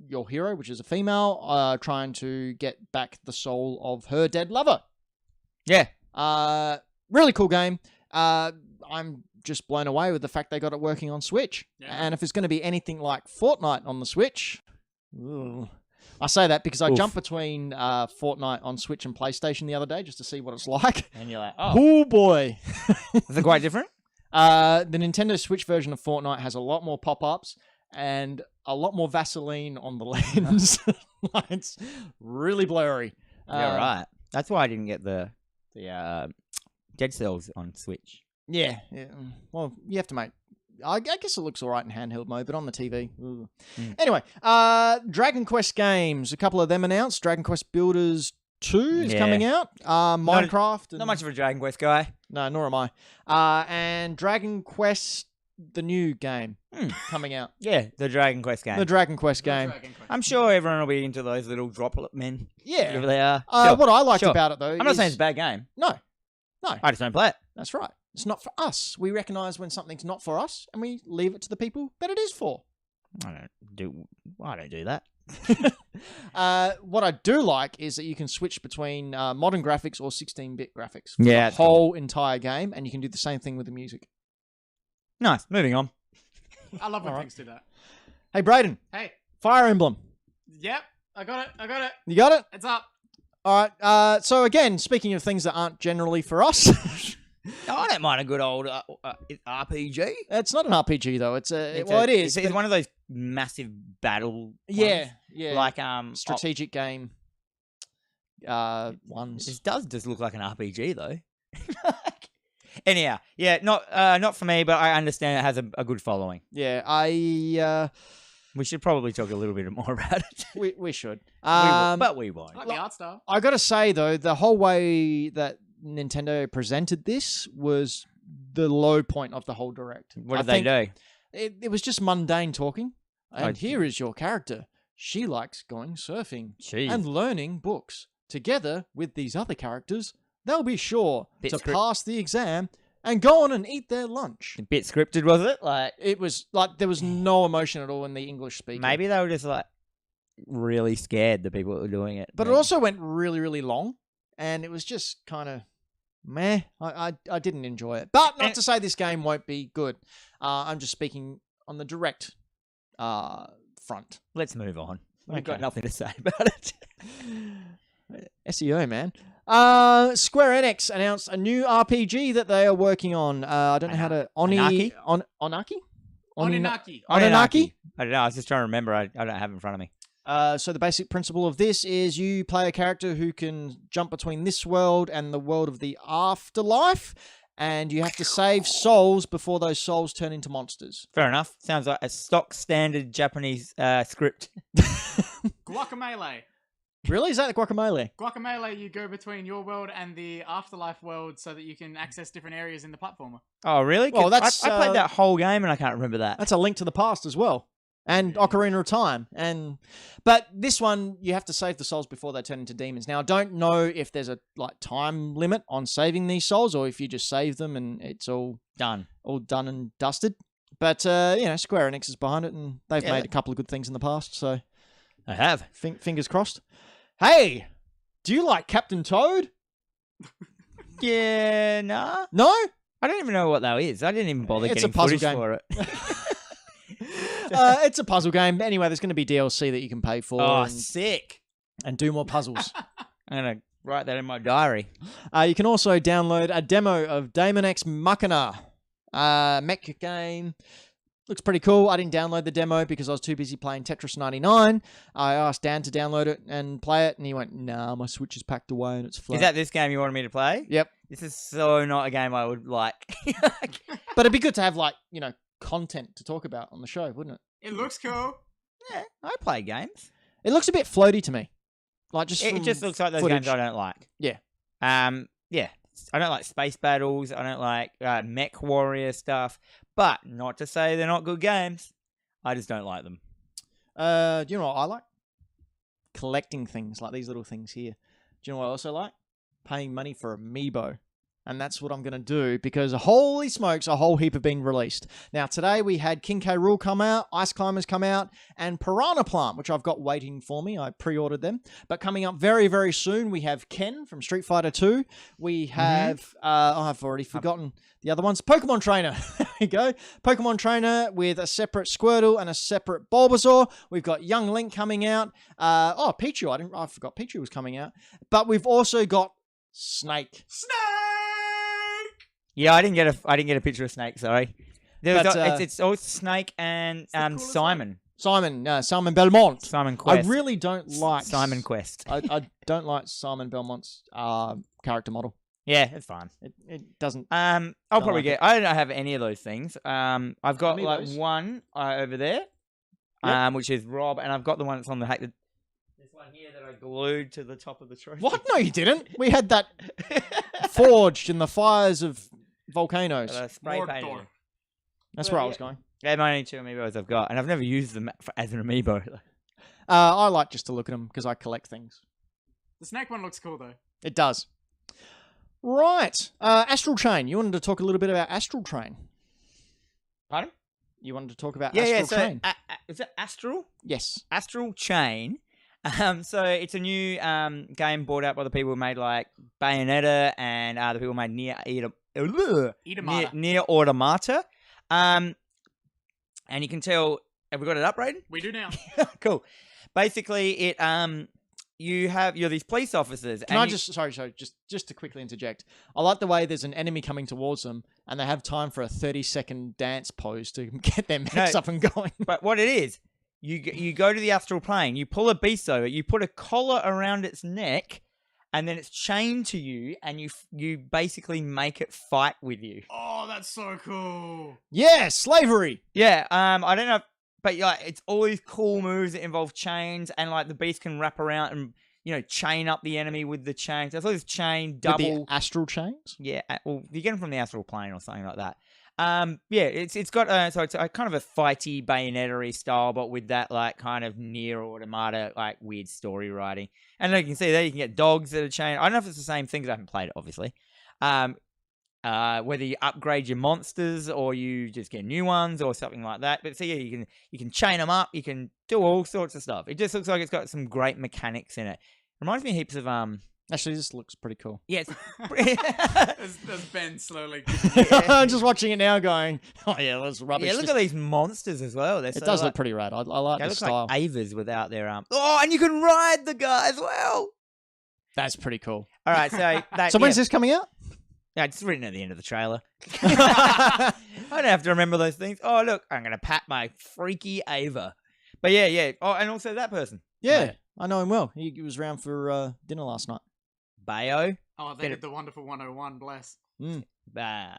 your hero, which is a female, trying to get back the soul of her dead lover. Yeah. Really cool game. I'm just blown away with the fact they got it working on Switch. Yeah. And if it's going to be anything like Fortnite on the Switch, ooh, I say that because I Oof. jumped between Fortnite on Switch and PlayStation the other day just to see what it's like. And you're like, Oh boy. is it quite different? The Nintendo Switch version of Fortnite has a lot more pop-ups and a lot more Vaseline on the lens. It's really blurry. Yeah, right. That's why I didn't get the Dead Cells on Switch. Yeah. Well, you have to make... I guess it looks all right in handheld mode, but on the TV... Ooh. Anyway, Dragon Quest games. A couple of them announced. Dragon Quest Builders 2 is coming out. Minecraft. Not much of a Dragon Quest guy. No, nor am I. And Dragon Quest, the new game, coming out. Yeah, the Dragon Quest game. The Dragon Quest game. Dragon Quest. I'm sure everyone will be into those little droplet men. Yeah. Whatever they are. What I liked Sure. about it, though, I'm not saying it's a bad game. No. I just don't play it. That's right. It's not for us. We recognise when something's not for us, and we leave it to the people that it is for. I don't do that. What I do like is that you can switch between modern graphics or 16-bit graphics for Yeah, the it's cool. whole entire game, and you can do the same thing with the music. Nice. Moving on. I love when All right. things do that. Hey, Brayden, Hey, Fire Emblem. yep, I got it. You got it? It's up. All right. So again, speaking of things that aren't generally for us, I don't mind a good old RPG. it's not an RPG though. It is. It's one of those massive battle. Yeah, ones. yeah. Like Strategic game. Ones. This does just look like an RPG though. Anyhow, yeah, not for me, but I understand it has a good following. Yeah, We should probably talk a little bit more about it. we should. But we won't. I like the art style. I gotta say though, the whole way that Nintendo presented this was the low point of the whole direct. What did they do? It was just mundane talking. And Oh, here is your character. She likes going surfing Jeez. and learning books. Together with these other characters, they'll be sure Bit to script- pass the exam and go on and eat their lunch. A bit scripted, was it? Like It was like there was no emotion at all in the English speaking. maybe they were just like really scared, the people that were doing it. But it also went really, really long, and it was just kind of meh. I didn't enjoy it. But not to say this game won't be good. I'm just speaking on the direct front. Let's move on. I've Okay. got nothing to say about it. SEO, man. Square Enix announced a new RPG that they are working on. I don't know how to... Onaki? Onaki? Oninaki. Ononaki? I don't know. I was just trying to remember. I don't have it in front of me. So the basic principle of this is you play a character who can jump between this world and the world of the afterlife, and you have to save souls before those souls turn into monsters. Fair enough. Sounds like a stock standard Japanese script. Guacamelee. Really? Is that the Guacamelee? Guacamelee, you go between your world and the afterlife world so that you can access different areas in the platformer. Oh, really? Well, 'Cause that's, I played that whole game and I can't remember that. That's a Link to the Past as well. And Ocarina of Time. But this one, you have to save the souls before they turn into demons. Now, I don't know if there's a time limit on saving these souls or if you just save them and it's all Done. done and dusted. But, Square Enix is behind it and they've Yeah. made a couple of good things in the past. So, I have. fingers crossed. Hey, do you like Captain Toad? Yeah, nah. No? I don't even know what that is. I didn't even bother It's a getting puzzle footage game. for it. It's a puzzle game. Anyway, there's going to be DLC that you can pay for Oh, sick. and do more puzzles. I'm going to write that in my diary. You can also download a demo of Daemon X Machina, mech game. Looks pretty cool. I didn't download the demo because I was too busy playing Tetris 99. I asked Dan to download it and play it, and he went, "Nah, my Switch is packed away and it's flat." Is that this game you wanted me to play? Yep. This is so not a game I would like. But it'd be good to have content to talk about on the show, wouldn't it? It looks cool. Yeah, I play games. It looks a bit floaty to me. Like It from just looks like those footage. games I don't like. Yeah. Yeah. I don't like space battles. I don't like mech warrior stuff. But not to say they're not good games. I just don't like them. Do you know what I like? Collecting things like these little things here. Do you know what I also like? Paying money for Amiibo. And that's what I'm going to do because holy smokes, a whole heap have been released. Now, today we had King K. Rool come out, Ice Climbers come out, and Piranha Plant, which I've got waiting for me. I pre-ordered them. But coming up very, very soon, we have Ken from Street Fighter 2. We have, I've already forgotten the other ones. Pokemon Trainer. you go. Pokemon Trainer with a separate Squirtle and a separate Bulbasaur. We've got Young Link coming out. Pichu. I forgot Pichu was coming out. But we've also got Snake. Yeah, I didn't get a picture of Snake. Sorry. It's all Snake and Simon. Simon Belmont. Simon Quest. I really don't like Simon Quest. I don't like Simon Belmont's character model. Yeah, it's fine. It doesn't. I'll probably like get. I don't have any of those things. I've got like Amiibos. one over there, Yep. which is Rob, and I've got the one that's on the hack. This one here that I glued to the top of the trophy. What? No, you didn't. We had that forged in the fires of volcanoes. Spray Mordor. painted. That's where I was going. They're my only 2 amiibos I've got, and I've never used them as an amiibo. I like just to look at them because I collect things. The snake one looks cool though. It does. Right. Astral Chain. You wanted to talk a little bit about Astral Train. Pardon? You wanted to talk about Yeah, Astral yeah. Train. So, is it Astral? Yes. Astral Chain. So it's a new game brought out by the people who made like Bayonetta and the people who made Nier Automata. And you can tell. Have we got it up, Raiden? We do now. Cool. Basically, you're these police officers. Can I sorry, just to quickly interject. I like the way there's an enemy coming towards them and they have time for a 30-second dance pose to get their mechs up and going. But what it is, you go to the astral plane, you pull a beast over, you put a collar around its neck, and then it's chained to you, and you basically make it fight with you. Oh, that's so cool. Yeah, slavery. Yeah, I don't know, but like it's all these cool moves that involve chains, and like the beast can wrap around and chain up the enemy with the chains. There's all this chain double With the astral chains? Yeah, well, you get them from the astral plane or something like that. Yeah, it's got so it's a kind of a fighty Bayonetta-y style, but with that like kind of Nier Automata like weird story writing. And like you can see there, you can get dogs that are chained. I don't know if it's the same thing because I haven't played it, obviously. Whether you upgrade your monsters or you just get new ones or something like that. But so yeah, you can chain them up. You can do all sorts of stuff. It just looks like it's got some great mechanics in it. Reminds me heaps of Actually, this looks pretty cool. Yes. There's Ben slowly. I'm just watching it now going, oh yeah, that's rubbish. Yeah, look at these monsters as well. It does look pretty rad. I like They the look style. like Avas without their arms. Oh, and you can ride the guy as well. That's pretty cool. All right, so So when's this coming out? Yeah, it's written at the end of the trailer. I don't have to remember those things. Oh, look, I'm going to pat my freaky Ava. But yeah. Oh, and also that person. Yeah, Mate. I know him well. He was around for dinner last night. Bayo. Oh, they did the wonderful 101, bless. Bah.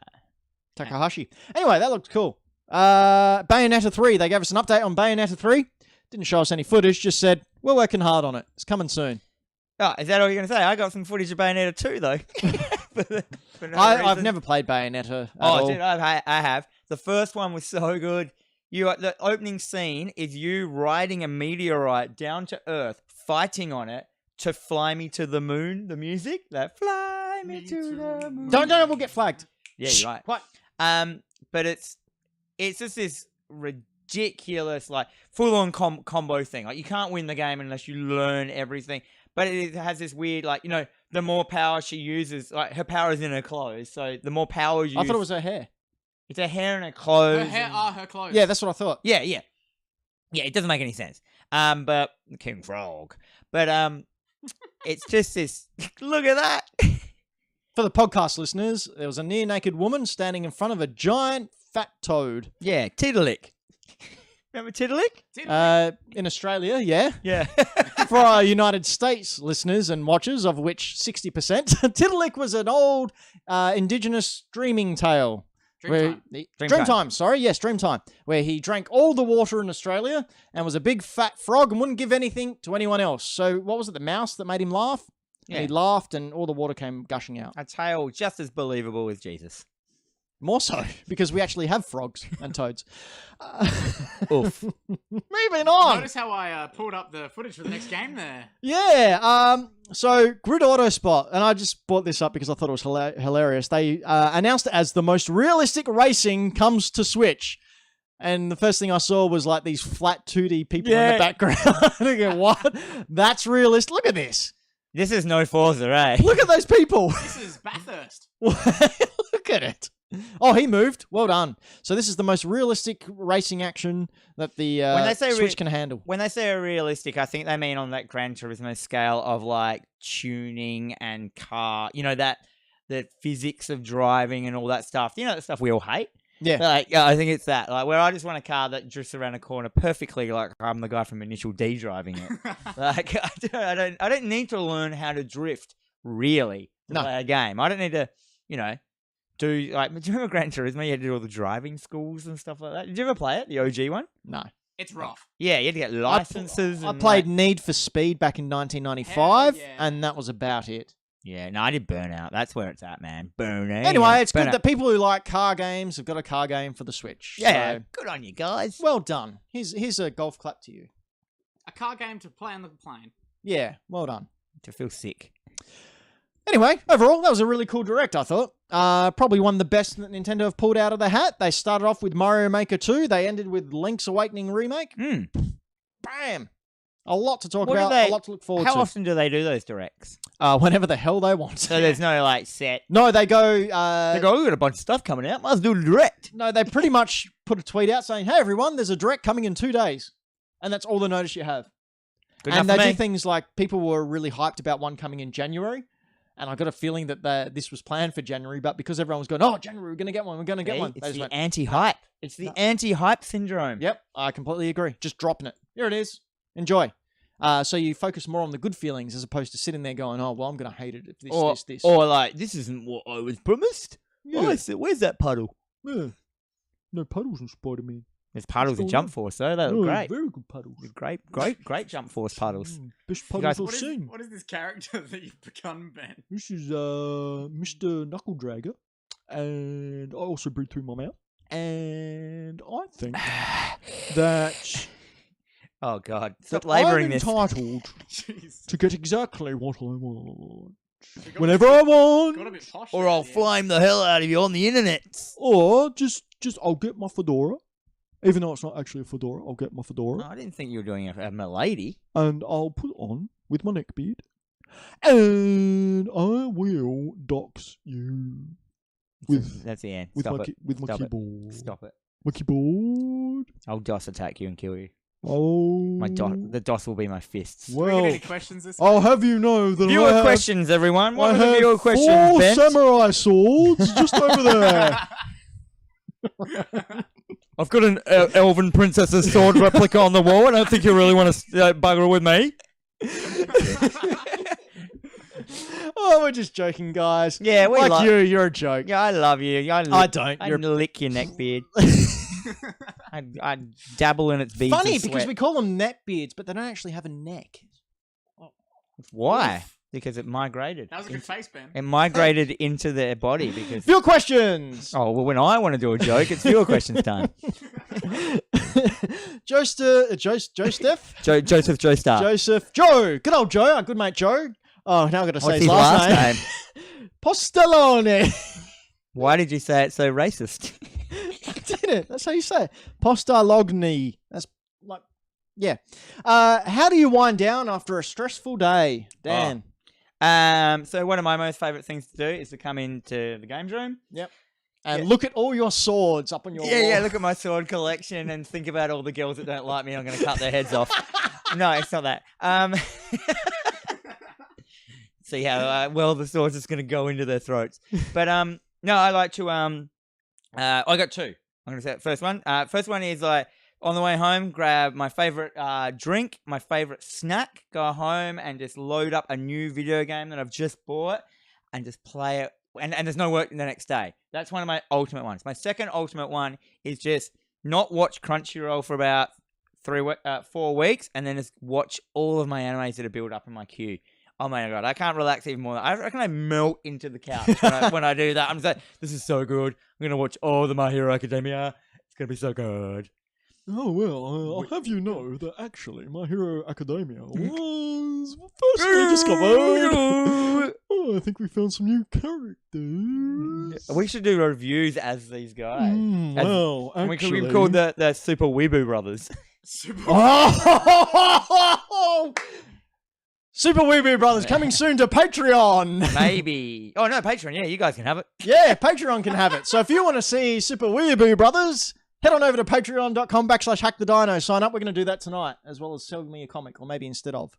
Takahashi. Anyway, that looked cool. Bayonetta 3. They gave us an update on Bayonetta 3. Didn't show us any footage, just said, we're working hard on it. It's coming soon. Oh, is that all you're going to say? I got some footage of Bayonetta 2, though. for no I've reason. never played Bayonetta at all. Dude, I have. The first one was so good. The opening scene is you riding a meteorite down to Earth, fighting on it to fly me to the moon. The music, that fly me to the moon. Don't, we'll get flagged. Yeah, you're right. What? But it's just this ridiculous, like full-on combo thing. Like you can't win the game unless you learn everything. But it has this weird, like the more power she uses, like her power is in her clothes. So the more power you use, I thought it was her hair. It's her hair and her clothes. Her hair are her clothes. Yeah, that's what I thought. Yeah. It doesn't make any sense. But King Frog. But it's just this. Look at that. For the podcast listeners, there was a near-naked woman standing in front of a giant fat toad. Yeah, Tiddalik. Remember Tiddalik? In Australia, yeah. Yeah. For our United States listeners and watchers, of which 60%, Tiddalik was an old indigenous dreaming tale. Dreamtime. Where he drank all the water in Australia and was a big fat frog and wouldn't give anything to anyone else. So what was it, the mouse that made him laugh? Yeah. And he laughed and all the water came gushing out. A tale just as believable as Jesus. More so, because we actually have frogs and toads. Oof. Moving on. Notice how I pulled up the footage for the next game there. Yeah. So Grid Autospot, and I just brought this up because I thought it was hilarious. They announced it as the most realistic racing comes to Switch. And the first thing I saw was like these flat 2D people in the background. I go, what? That's realistic. Look at this. This is no Forza, eh? Look at those people. This is Bathurst. Look at it. Oh, he moved. Well done. So this is the most realistic racing action that the When they say Switch can handle. When they say realistic, I think they mean on that Gran Turismo scale of like tuning and car, that the physics of driving and all that stuff. The stuff we all hate. Yeah. Like, I think it's that. Like, where I just want a car that drifts around a corner perfectly, like I'm the guy from Initial D driving it. Like, I don't need to learn how to drift really to play a game. I don't need to, do like. Do you remember Gran Turismo? You had to do all the driving schools and stuff like that. Did you ever play it, the OG one? No. It's rough. Yeah, you had to get licenses. I played Need for Speed back in 1995, and that was about it. Yeah, no, I did Burnout. That's where it's at, man. Burnout. Anyway, it's good that people who like car games have got a car game for the Switch. Yeah, So, good on you guys. well done. Here's a golf clap to you. A car game to play on the plane. Yeah, well done. To feel sick. Anyway, overall, that was a really cool Direct, I thought. Probably one of the best that Nintendo have pulled out of the hat. They started off with Mario Maker 2. They ended with Link's Awakening Remake. Bam! A lot to talk about, a lot to look forward to. How often do they do those Directs? Whenever the hell they want. So there's no, like, set... No, they go... we got a bunch of stuff coming out. Might as well do a Direct. No, they pretty much put a tweet out saying, hey, everyone, there's a Direct coming in 2 days. And that's all the notice you have. Good and enough they for do me. things like people were really hyped about one coming in January. And I got a feeling that this was planned for January, but because everyone was going, oh, January, we're going to get one, we're going to get one. They It's just the went, anti-hype. It's the anti-hype syndrome. Yep, I completely agree. Just dropping it. Here it is. Enjoy. So you focus more on the good feelings as opposed to sitting there going, oh, well, I'm going to hate it if this. Or like, this isn't what I was promised. Yeah. Where's that puddle? Yeah. No puddles in Spider-Man. There's puddles in Jump Force, though. They look great. Very good puddles. Great Jump Force puddles. Best guys- puddles I've seen. What is this character that you've become, Ben? This is Mr. Knuckle Dragger. And I also breathe through my mouth. And I think that... Oh, God. that Stop labouring I'm this. entitled Jeez. to get exactly what I want. You got Whenever I want. Got a bit posh. Or there, I'll yeah. flame the hell out of you on the internet. Or just I'll get my fedora. Even though it's not actually a fedora, I'll get my fedora. Oh, I didn't think you were doing a milady. And I'll put it on with my neck beard. And I will dox you with That's the end. with Stop my it. with my Stop it. keyboard. Stop it. My keyboard. I'll DOS attack you and kill you. Oh. The DOS will be my fists. Do we get Well, any questions this I'll have you know that I Viewer have, questions, everyone. I What are the have viewer 4 questions, Ben? samurai swords just over there. I've got an elven princess's sword replica on the wall. I don't think you really want to bugger with me. Oh, we're just joking, guys. Yeah, we like love you're a joke. Yeah, I love you. I don't. I'd You're lick your neck beard. I'd dabble in its beads. funny of because sweat. we call them neck beards, but they don't actually have a neck. Why? Because it migrated. That was a good face, Ben. It migrated into their body because. Viewer questions. Oh well, when I want to do a joke, it's viewer questions time. Joseph, Joseph Joestar. Joseph, Joe, good old Joe, our good mate Joe. Oh, now I've got to say What's his his last last name. Postellone. Why did you say it so racist? I did it. That's how you say it. Postalogny. That's like, yeah. How do you wind down after a stressful day, Dan? So one of my most favourite things to do is to come into the games room. Yep. And look at all your swords up on your wall. Yeah, look at my sword collection and think about all the girls that don't like me. I'm going to cut their heads off. No, it's not that. See how well the sword's just going to go into their throats. But no, I like to I got 2. I'm going to say first one. First one is like on the way home, grab my favorite drink, my favorite snack, go home and just load up a new video game that I've just bought and just play it. And there's no work the next day. That's one of my ultimate ones. My second ultimate one is just not watch Crunchyroll for about 4 weeks and then just watch all of my animes that are built up in my queue. Oh my god, I can't relax even more. I reckon I melt into the couch when I do that. I'm just like, this is so good. I'm going to watch all the My Hero Academia. It's going to be so good. Oh, well, I'll have you know that actually My Hero Academia was firstly discovered. Oh, I think we found some new characters. We should do reviews as these guys. Well, And actually... we called the Super Weeboo Brothers. Super. Oh! Super Weeaboo Brothers coming soon to Patreon. Maybe. Oh, no, Patreon. Yeah, you guys can have it. Yeah, Patreon can have it. So if you want to see Super Weeaboo Brothers, head on over to patreon.com/hackthedino. Sign up. We're going to do that tonight, as well as sell me a comic, or maybe instead of.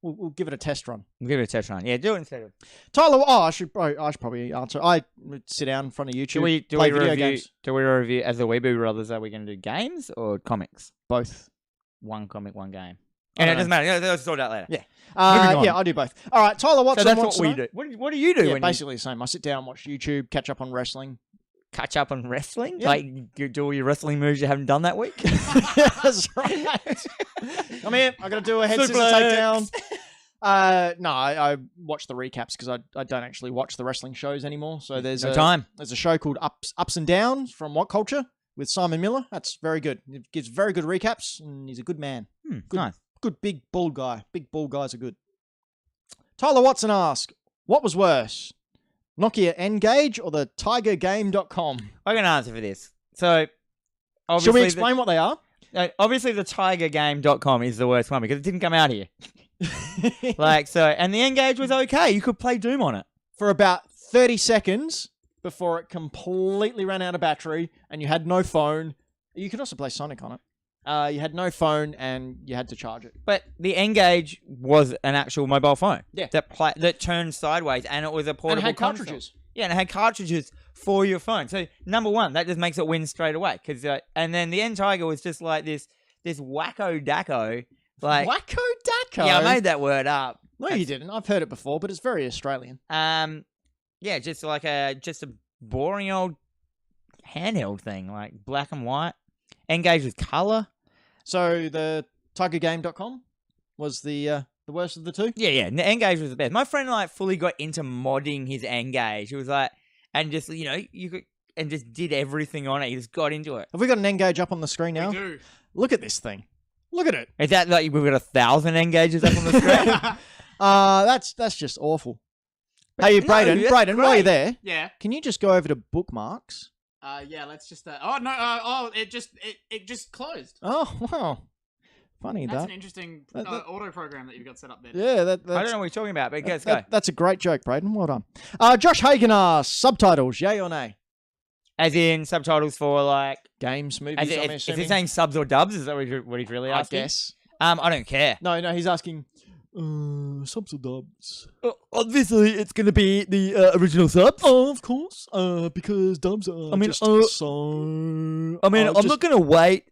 We'll give it a test run. We'll give it a test run. Yeah, do it instead of. Tyler, I should probably answer. I would sit down in front of YouTube, Do play we video review, games. Do we review, as the Weeaboo Brothers, are we going to do games or comics? Both. One comic, one game. I And it don't doesn't matter. Yeah, let's sort it out later. Yeah. Moving on. Yeah, I do both. All right, Tyler Watson. So that's wants what to we know- do. What do you do Yeah, when basically the same. I sit down, watch YouTube, catch up on wrestling. catch up on wrestling? Yeah. Like, you do all your wrestling moves you haven't done that week? That's right. Come here. I got to do a head scissor takedown. No, I watch the recaps because I don't actually watch the wrestling shows anymore. So there's No time. There's a show called Ups and Downs from What Culture with Simon Miller. That's very good. It gives very good recaps, and he's a good man. Good, Nice. good big bald guy. Big bald guys are good. Tyler Watson asks, what was worse, Nokia N-Gage or the TigerGame.com? I can answer for this. So, Should we explain what they are? Obviously, the TigerGame.com is the worst one because it didn't come out here. And the N-Gage was okay. You could play Doom on it. For about 30 seconds before it completely ran out of battery and you had no phone. You could also play Sonic on it. You had no phone and you had to charge it. But the N-Gage was an actual mobile phone. Yeah. That turned sideways, and it was a And portable it had console. cartridges. Yeah, and it had cartridges for your phone. So, number one, that just makes it win straight away. And then the N-Tiger was just like this wacko dacko. Like, Wacko Dacko? yeah, I made that word up. No, you didn't. I've heard it before, but it's very Australian. Yeah, just a boring old handheld thing, like black and white. N-Gage with color. So the TigerGame.com was the worst of the two? Yeah, the N-Gage was the best. My friend fully got into modding his N-Gage. It was like, and just you could and just did everything on it. He just got into it. Have we got an N-Gage up on the screen now? We do. Look at this thing. Look at it. Is that like we've got 1,000 N-Gages up on the screen? That's just awful. Hey, no, Brayden, that's while you're great. there, Yeah. can you just go over to bookmarks? Yeah. Let's just. Oh no. It just closed. Oh, wow. Funny That's that. an interesting That- auto program that you've got set up there. Yeah, that's, I don't know what you're talking about, but let's go. that's a great joke, Brayden. Well done. Josh Hagen asks, subtitles, yay or nay? As in subtitles for like. Games, movies, As in, I'm is he assuming. saying subs or dubs? Is that what he's really I asking? guess. I don't care. No, he's asking, subs or dubs? Obviously, it's going to be the original subs. Oh, of course. Because dubs are I mean, just so... I'm not going to wait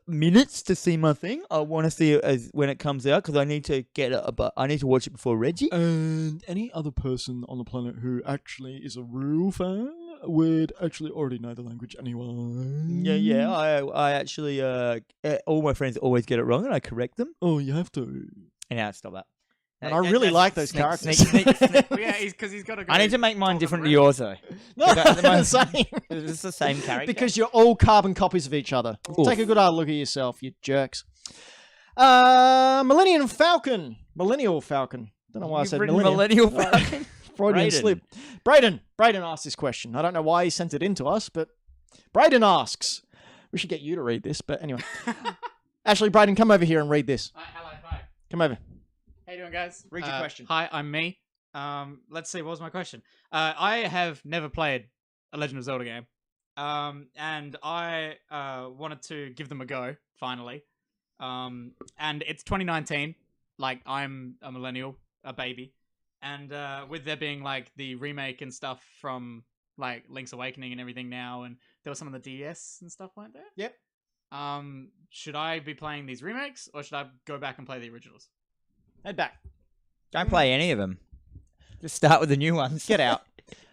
minutes to see my thing. I want to see it when it comes out because I need to I need to watch it before Reggie. And any other person on the planet who actually is a real fan would actually already know the language anyway. Yeah. I actually, all my friends always get it wrong and I correct them. Oh, you have to. Yeah, stop that. And I really like those characters. Sneak. Well, yeah, because he's got to go. I need to make mine talk different to about yours though. No, At the moment- same. It's the same character. Because you're all carbon copies of each other. Oof. Take a good hard look at yourself, you jerks. Millennial Falcon. Don't know why I said millennial Falcon. Freudian Brayden. slip. Brayden asked this question. I don't know why he sent it in to us, but Brayden asks. We should get you to read this, but anyway. Actually, Brayden, come over here and read this. Hello, hi. Come over. How you doing, guys? Read your question. Hi, I'm me. Let's see. What was my question? I have never played a Legend of Zelda game, and I wanted to give them a go finally. And it's 2019. Like, I'm a millennial, a baby, and with there being like the remake and stuff from like Link's Awakening and everything now, and there was some on the DS and stuff, weren't there? Yep. Should I be playing these remakes or should I go back and play the originals? Head back. Don't play any of them. Just start with the new ones. Get out.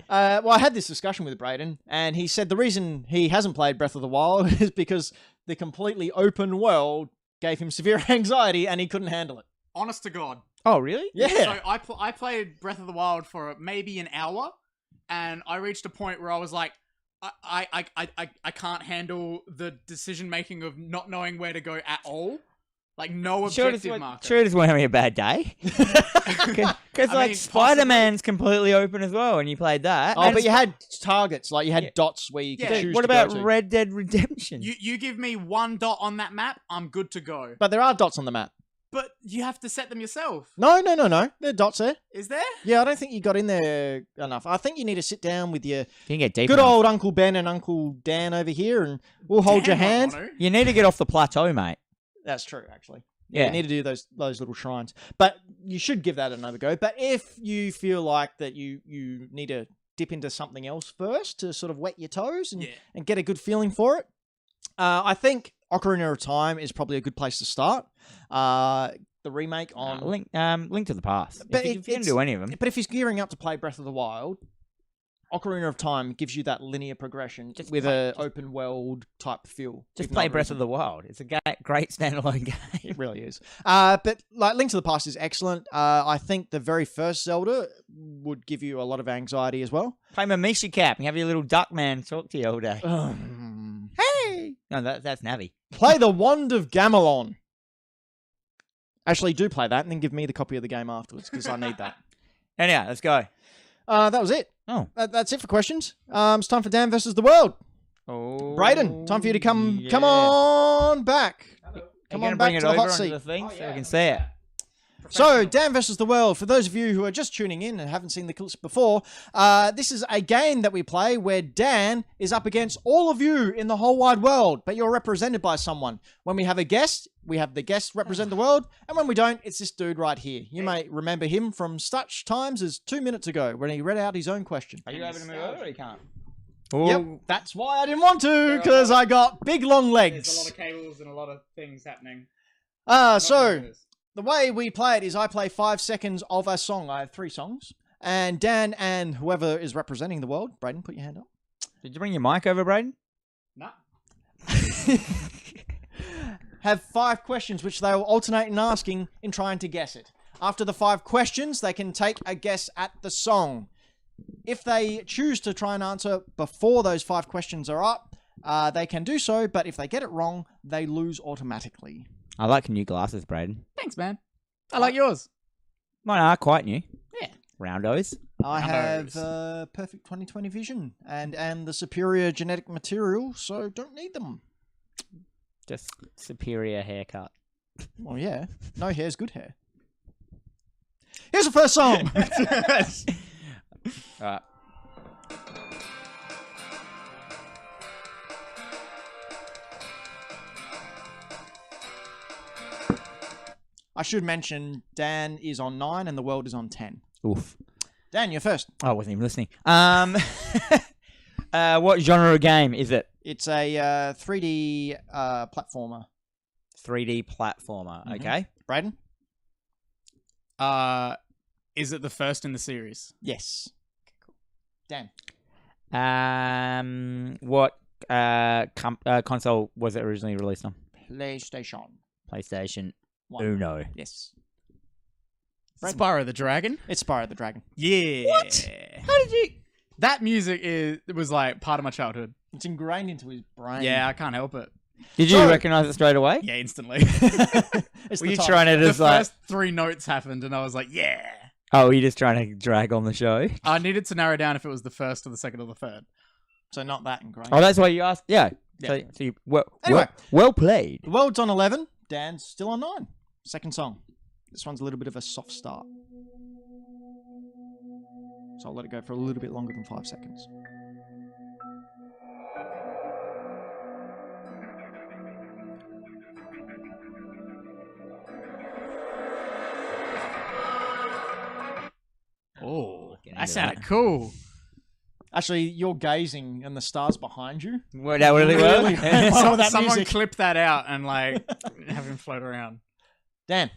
Well, I had this discussion with Brayden, and he said the reason he hasn't played Breath of the Wild is because the completely open world gave him severe anxiety and he couldn't handle it. Honest to God. Oh, really? Yeah. So I played Breath of the Wild for maybe an hour, and I reached a point where I was like, I can't handle the decision making of not knowing where to go at all. Like, no objective marker. Sure, just won't having a bad day. Because I mean, Spider-Man's completely open as well, and you played that. Oh, And but you had targets, like you had dots where you could Yeah. choose what to about go to. Red Dead Redemption? You give me one dot on that map, I'm good to go. But there are dots on the map. But you have to set them yourself. No. There are dots there. Is there? Yeah, I don't think you got in there enough. I think you need to sit down with your You can get deeper. good old Uncle Ben and Uncle Dan over here, and we'll hold your hand. You need to get off the plateau, mate. That's true, actually. Yeah. You need to do those little shrines. But you should give that another go. But if you feel like that you need to dip into something else first to sort of wet your toes and get a good feeling for it, I think Ocarina of Time is probably a good place to start. The remake on... Link to the Past. But If you can do any of them. But if he's gearing up to play Breath of the Wild, Ocarina of Time gives you that linear progression with an open world type feel. Just play Breath of the Wild. It's a great standalone game. It really is. But like Link to the Past is excellent. I think the very first Zelda would give you a lot of anxiety as well. Play Mamishi Cap and have your little duck man talk to you all day. Hey! No, that's Navi. Play the Wand of Gamelon. Actually, do play that and then give me the copy of the game afterwards because I need that. Anyhow, let's go. That was it. Oh. That's it for questions. It's time for Dan versus the world. Oh. Brayden, time for you to come on back. Come on back bring to it the hot over seat. onto the thing so we can see it. So, Dan versus the World, for those of you who are just tuning in and haven't seen the clips before, this is a game that we play where Dan is up against all of you in the whole wide world, but you're represented by someone. When we have a guest, we have the guest represent the world, and when we don't, it's this dude right here. You may remember him from such times as 2 minutes ago when he read out his own question. Are you able to move over or you can't? Yep, that's why I didn't want to, because I got big long legs. There's a lot of cables and a lot of things happening. So... the way we play it is I play 5 seconds of a song. I have 3 songs. And Dan and whoever is representing the world, Brayden, put your hand up. Did you bring your mic over, Brayden? No. Have 5 questions which they will alternate in asking in trying to guess it. After the 5 questions, they can take a guess at the song. If they choose to try and answer before those 5 questions are up, they can do so, but if they get it wrong, they lose automatically. I like new glasses, Brayden. Thanks, man. I like yours. Mine are quite new. Yeah. Roundos. I have perfect 20/20 vision and the superior genetic material, so don't need them. Just superior haircut. Well, yeah. No hair's good hair. Here's the first song. All right. I should mention Dan is on 9 and the world is on 10. Oof. Dan, you're first. Oh, I wasn't even listening. What genre of game is it? It's a 3D platformer. 3D platformer. Mhm. Okay. Brayden? Is it the first in the series? Yes. Dan? What console was it originally released on? PlayStation. PlayStation 1. Uno. Yes. Brayden. Spyro the Dragon? It's Spyro the Dragon. Yeah. What? How did you? That music was like part of my childhood. It's ingrained into his brain. Yeah, I can't help it. Did you So- recognize it straight away? Yeah, instantly. It's Were the you top. trying to The just like? first 3 notes happened and I was like, yeah. Oh, were you just trying to drag on the show? I needed to narrow down if it was the first or the second or the third. So not that ingrained. Oh, that's why you asked. Yeah. Yeah. So you well Anyway. well played. The world's on 11. Dan's still on 9. Second song. This one's a little bit of a soft start. So I'll let it go for a little bit longer than 5 seconds. Oh, Get that into sounded that. cool. Actually, you're gazing and the stars behind you. What that really Really? was? Oh, that Someone music. clip that out and like have him float around. Dan,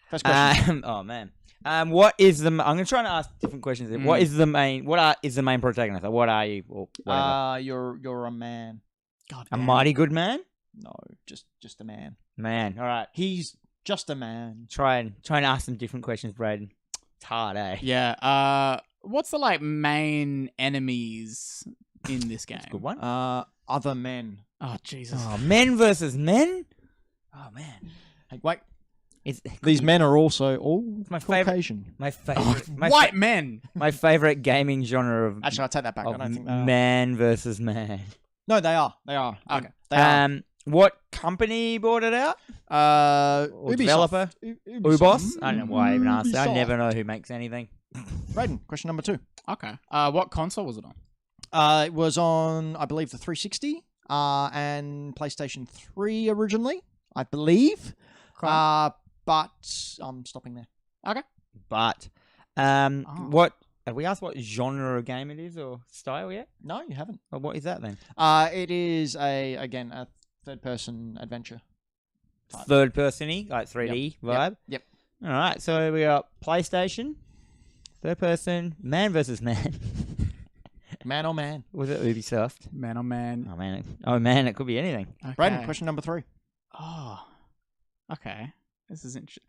first question. Oh man. What is the? I'm gonna try and ask different questions. Here. What is the main? Is the main protagonist? Or what are you? Or whatever. You're a man. God A damn. mighty good man. No, just a man. Man. All right. He's just a man. Try and ask some different questions, Braden. It's hard, eh? Yeah. What's the like main enemies in this game? Good one. Other men. Oh Jesus. Oh, men versus men. Oh man. Hey, wait. It's These men are also all my favorite. Caucasian. My favorite. White men. My favorite gaming genre of. Actually, I take that back. I of don't think they are. man versus man. No, they are. They are. Okay. They are. What company brought it out? Ubisoft. Developer? Ubos? I don't know why I even asked that. I Ubisoft. never know who makes anything. Braden, question number 2. Okay. What console was it on? It was on, I believe, the 360 and PlayStation 3 originally, I believe. Okay. But I'm stopping there. But what have we asked? What genre of game it is or style yet? No, you haven't. Well, what is that then? It is a third-person adventure. Third person-y, like 3D vibe. Yep. All right, so we got PlayStation, third person, man versus man. Man on man. Was it Ubisoft? Man, oh man. Oh man, it could be anything. Okay. Braden, question number 3. Oh. Okay. This is interesting.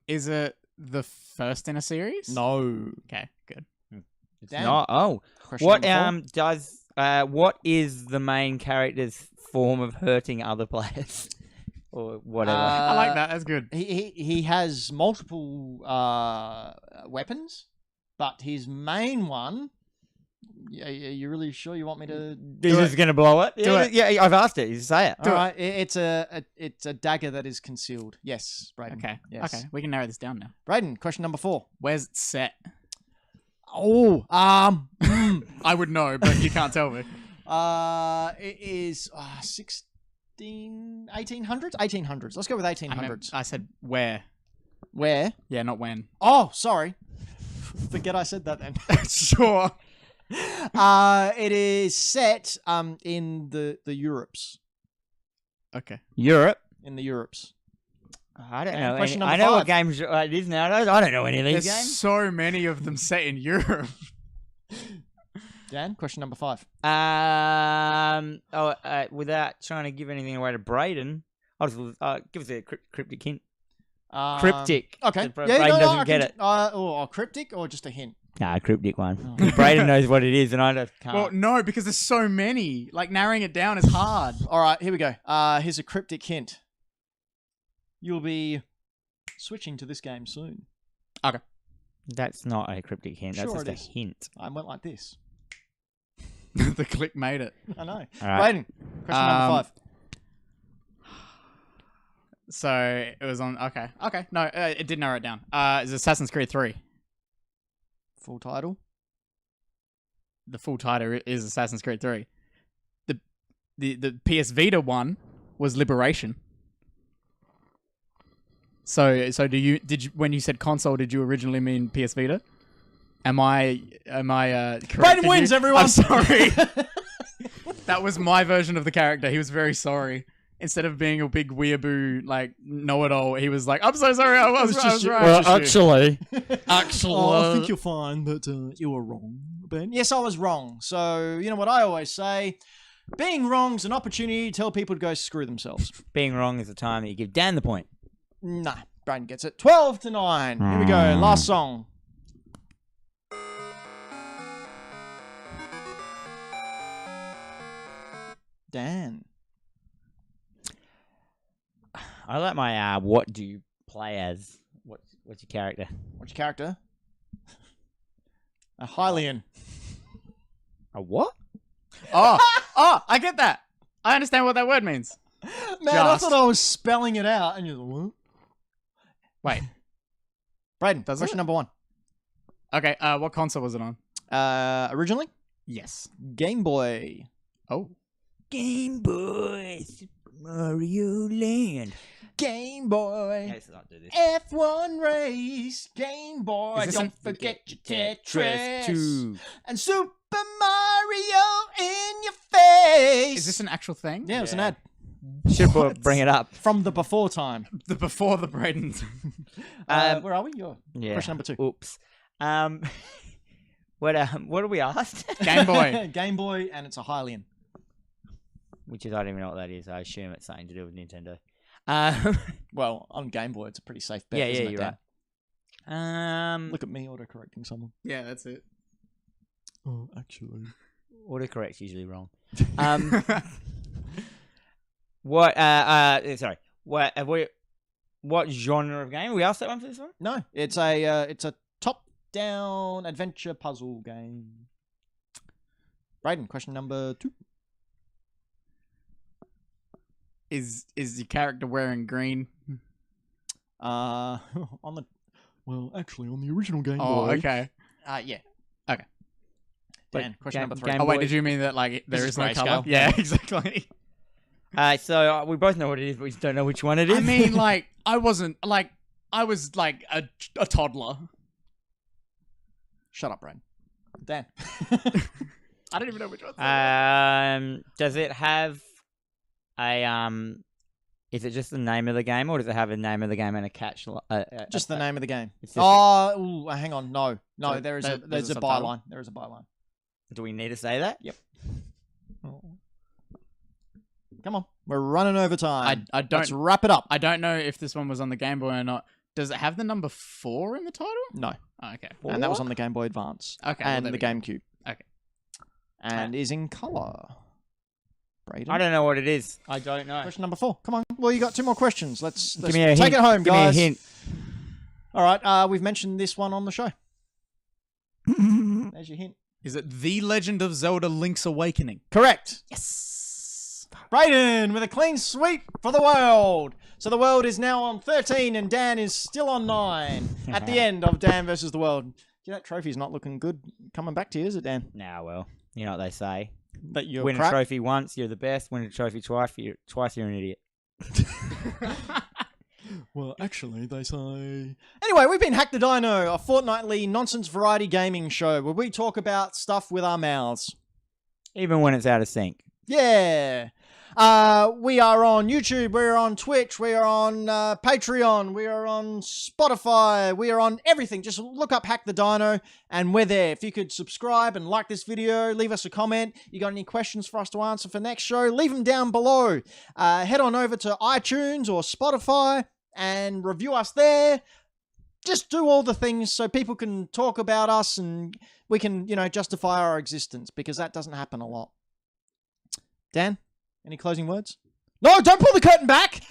Is it the first in a series? No. Okay, good. It's Dan, not. Oh, question what number 4. what is the main character's form of hurting other players, or whatever? I like that. That's good. He has multiple weapons, but his main one. Are you really sure you want me to He's just gonna blow it. Do it. Yeah, I've asked it. You say it. All right, it's a dagger that is concealed. Yes, Braden. Okay. Yes. Okay. We can narrow this down now. Braden, question number 4. Where's it set? Oh, I would know, but you can't tell me. it is 1800s? 1800s. Let's go with 1800s. I said where. Where? Yeah, not when. Oh, sorry. Forget I said that then. Sure. It is set in the Europes. Okay. Europe. In the Europes. I don't And know. question I number know 5. what games it is nowadays. I don't know any of these There's games. so many of them set in Europe. Dan, question number 5. Without trying to give anything away to Braden, I'll just give us a cryptic hint. Um, Cryptic. Okay. Braden doesn't get it. Cryptic or just a hint? Nah, cryptic one. Braden knows what it is, and I just can't. Well, no, because there's so many. Like, narrowing it down is hard. All right, here we go. Here's a cryptic hint. You'll be switching to this game soon. That's not a cryptic hint. That's Sure just it a is. hint. I went like this. The click made it. I know. All right. Braden, question number 5. So it was on. Okay. No, it did narrow it down. It's Assassin's Creed 3. Full title. The full title is Assassin's Creed 3. The PS Vita one was Liberation. So did you when you said console, did you originally mean PS Vita? Am I correct? Braden wins, everyone. I'm sorry. That was my version of the character. He was very sorry. Instead of being a big weeaboo, like, know-it-all, he was like, I'm so sorry, I was right. Well, actually, I think you'll find that you were wrong, Ben. Yes, I was wrong. So, you know what I always say? Being wrong's an opportunity to tell people to go screw themselves. being wrong is the time that you give Dan the point. Nah, Braden gets it. 12-9. Here we go. Last song. Dan. I like my what do you play as? What's your character? What's your character? A Hylian. A what? Oh, I get that. I understand what that word means. Man, I thought I was spelling it out, and you're like, what? Wait. Braden, Does question it? number 1. Okay, what console was it on? Originally, Yes. Game Boy. Oh. Game Boy, Super Mario Land. Game Boy. Let's not do this. F1 race. Game Boy. Is this Don't an- forget your Tetris Tetris. 2. And Super Mario in your face. Is this an actual thing? Yeah, it was an Yeah. ad. Should bring it up. From the before time. The before the Braden's. Where are we? Your Yeah. question number 2. Oops. What are we asked? Game Boy. Game Boy, and it's a Hylian. Which is I don't even know what that is. I assume it's something to do with Nintendo. Well, on Game Boy, it's a pretty safe bet. Yeah, isn't it, you're Dan? right. Look at me auto-correcting someone. Yeah, that's it. Oh, actually. Autocorrect's usually wrong. What? Sorry. What genre of game? We asked that one for this one. No, it's a top-down adventure puzzle game. Braden, question number 2. Is your character wearing green? On the actually on the original Game Oh, Boy. okay. Yeah. Okay. Dan, question number 3. Game Oh wait, Boy. did you mean that like there This is is no grayscale. color? Yeah, exactly. So we both know what it is, but we just don't know which one it is. I mean, like I was like a toddler. Shut up, Brad. Dan. I don't even know which one. Does it have a Is it just the name of the game, or does it have a name of the game and a catch? Just the name of the game. It's just Hang on. No, So there's there's a a subtitle? byline. There is a byline. Do we need to say that? Yep. Come on, we're running over time. I don't. Let's wrap it up. I don't know if this one was on the Game Boy or not. Does it have the number 4 in the title? No, Oh, okay. and that was on the Game Boy Advance. Okay. And well, the there we GameCube. Okay. And is in color. Braden. I don't know what it is. I don't know. Question number 4. Come on. Well, you got 2 more questions. Let's Give me a take hint. it home, Give guys. me a hint. All right. We've mentioned this one on the show. There's your hint. Is it The Legend of Zelda: Link's Awakening? Correct. Yes. Brayden with a clean sweep for the world. So the world is now on 13 and Dan is still on 9 at the end of Dan versus the world. That trophy's not looking good coming back to you, is it, Dan? Nah, well, you know what they say. That you're Win crap? a trophy once, you're the best. Win a trophy twice, you're an idiot. Well, actually, they say... Anyway, we've been Hack the Dino, a fortnightly nonsense variety gaming show where we talk about stuff with our mouths. Even when it's out of sync. Yeah. We are on YouTube, we're on Twitch, we are on Patreon, we are on Spotify, we are on everything. Just look up Hack the Dino and we're there. If you could subscribe and like this video, leave us a comment. You got any questions for us to answer for next show, leave them down below. Head on over to iTunes or Spotify and review us there. Just do all the things so people can talk about us and we can, justify our existence, because that doesn't happen a lot. Dan? Any closing words? No, don't pull the curtain back!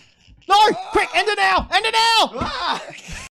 No! Quick, end it now! End it now!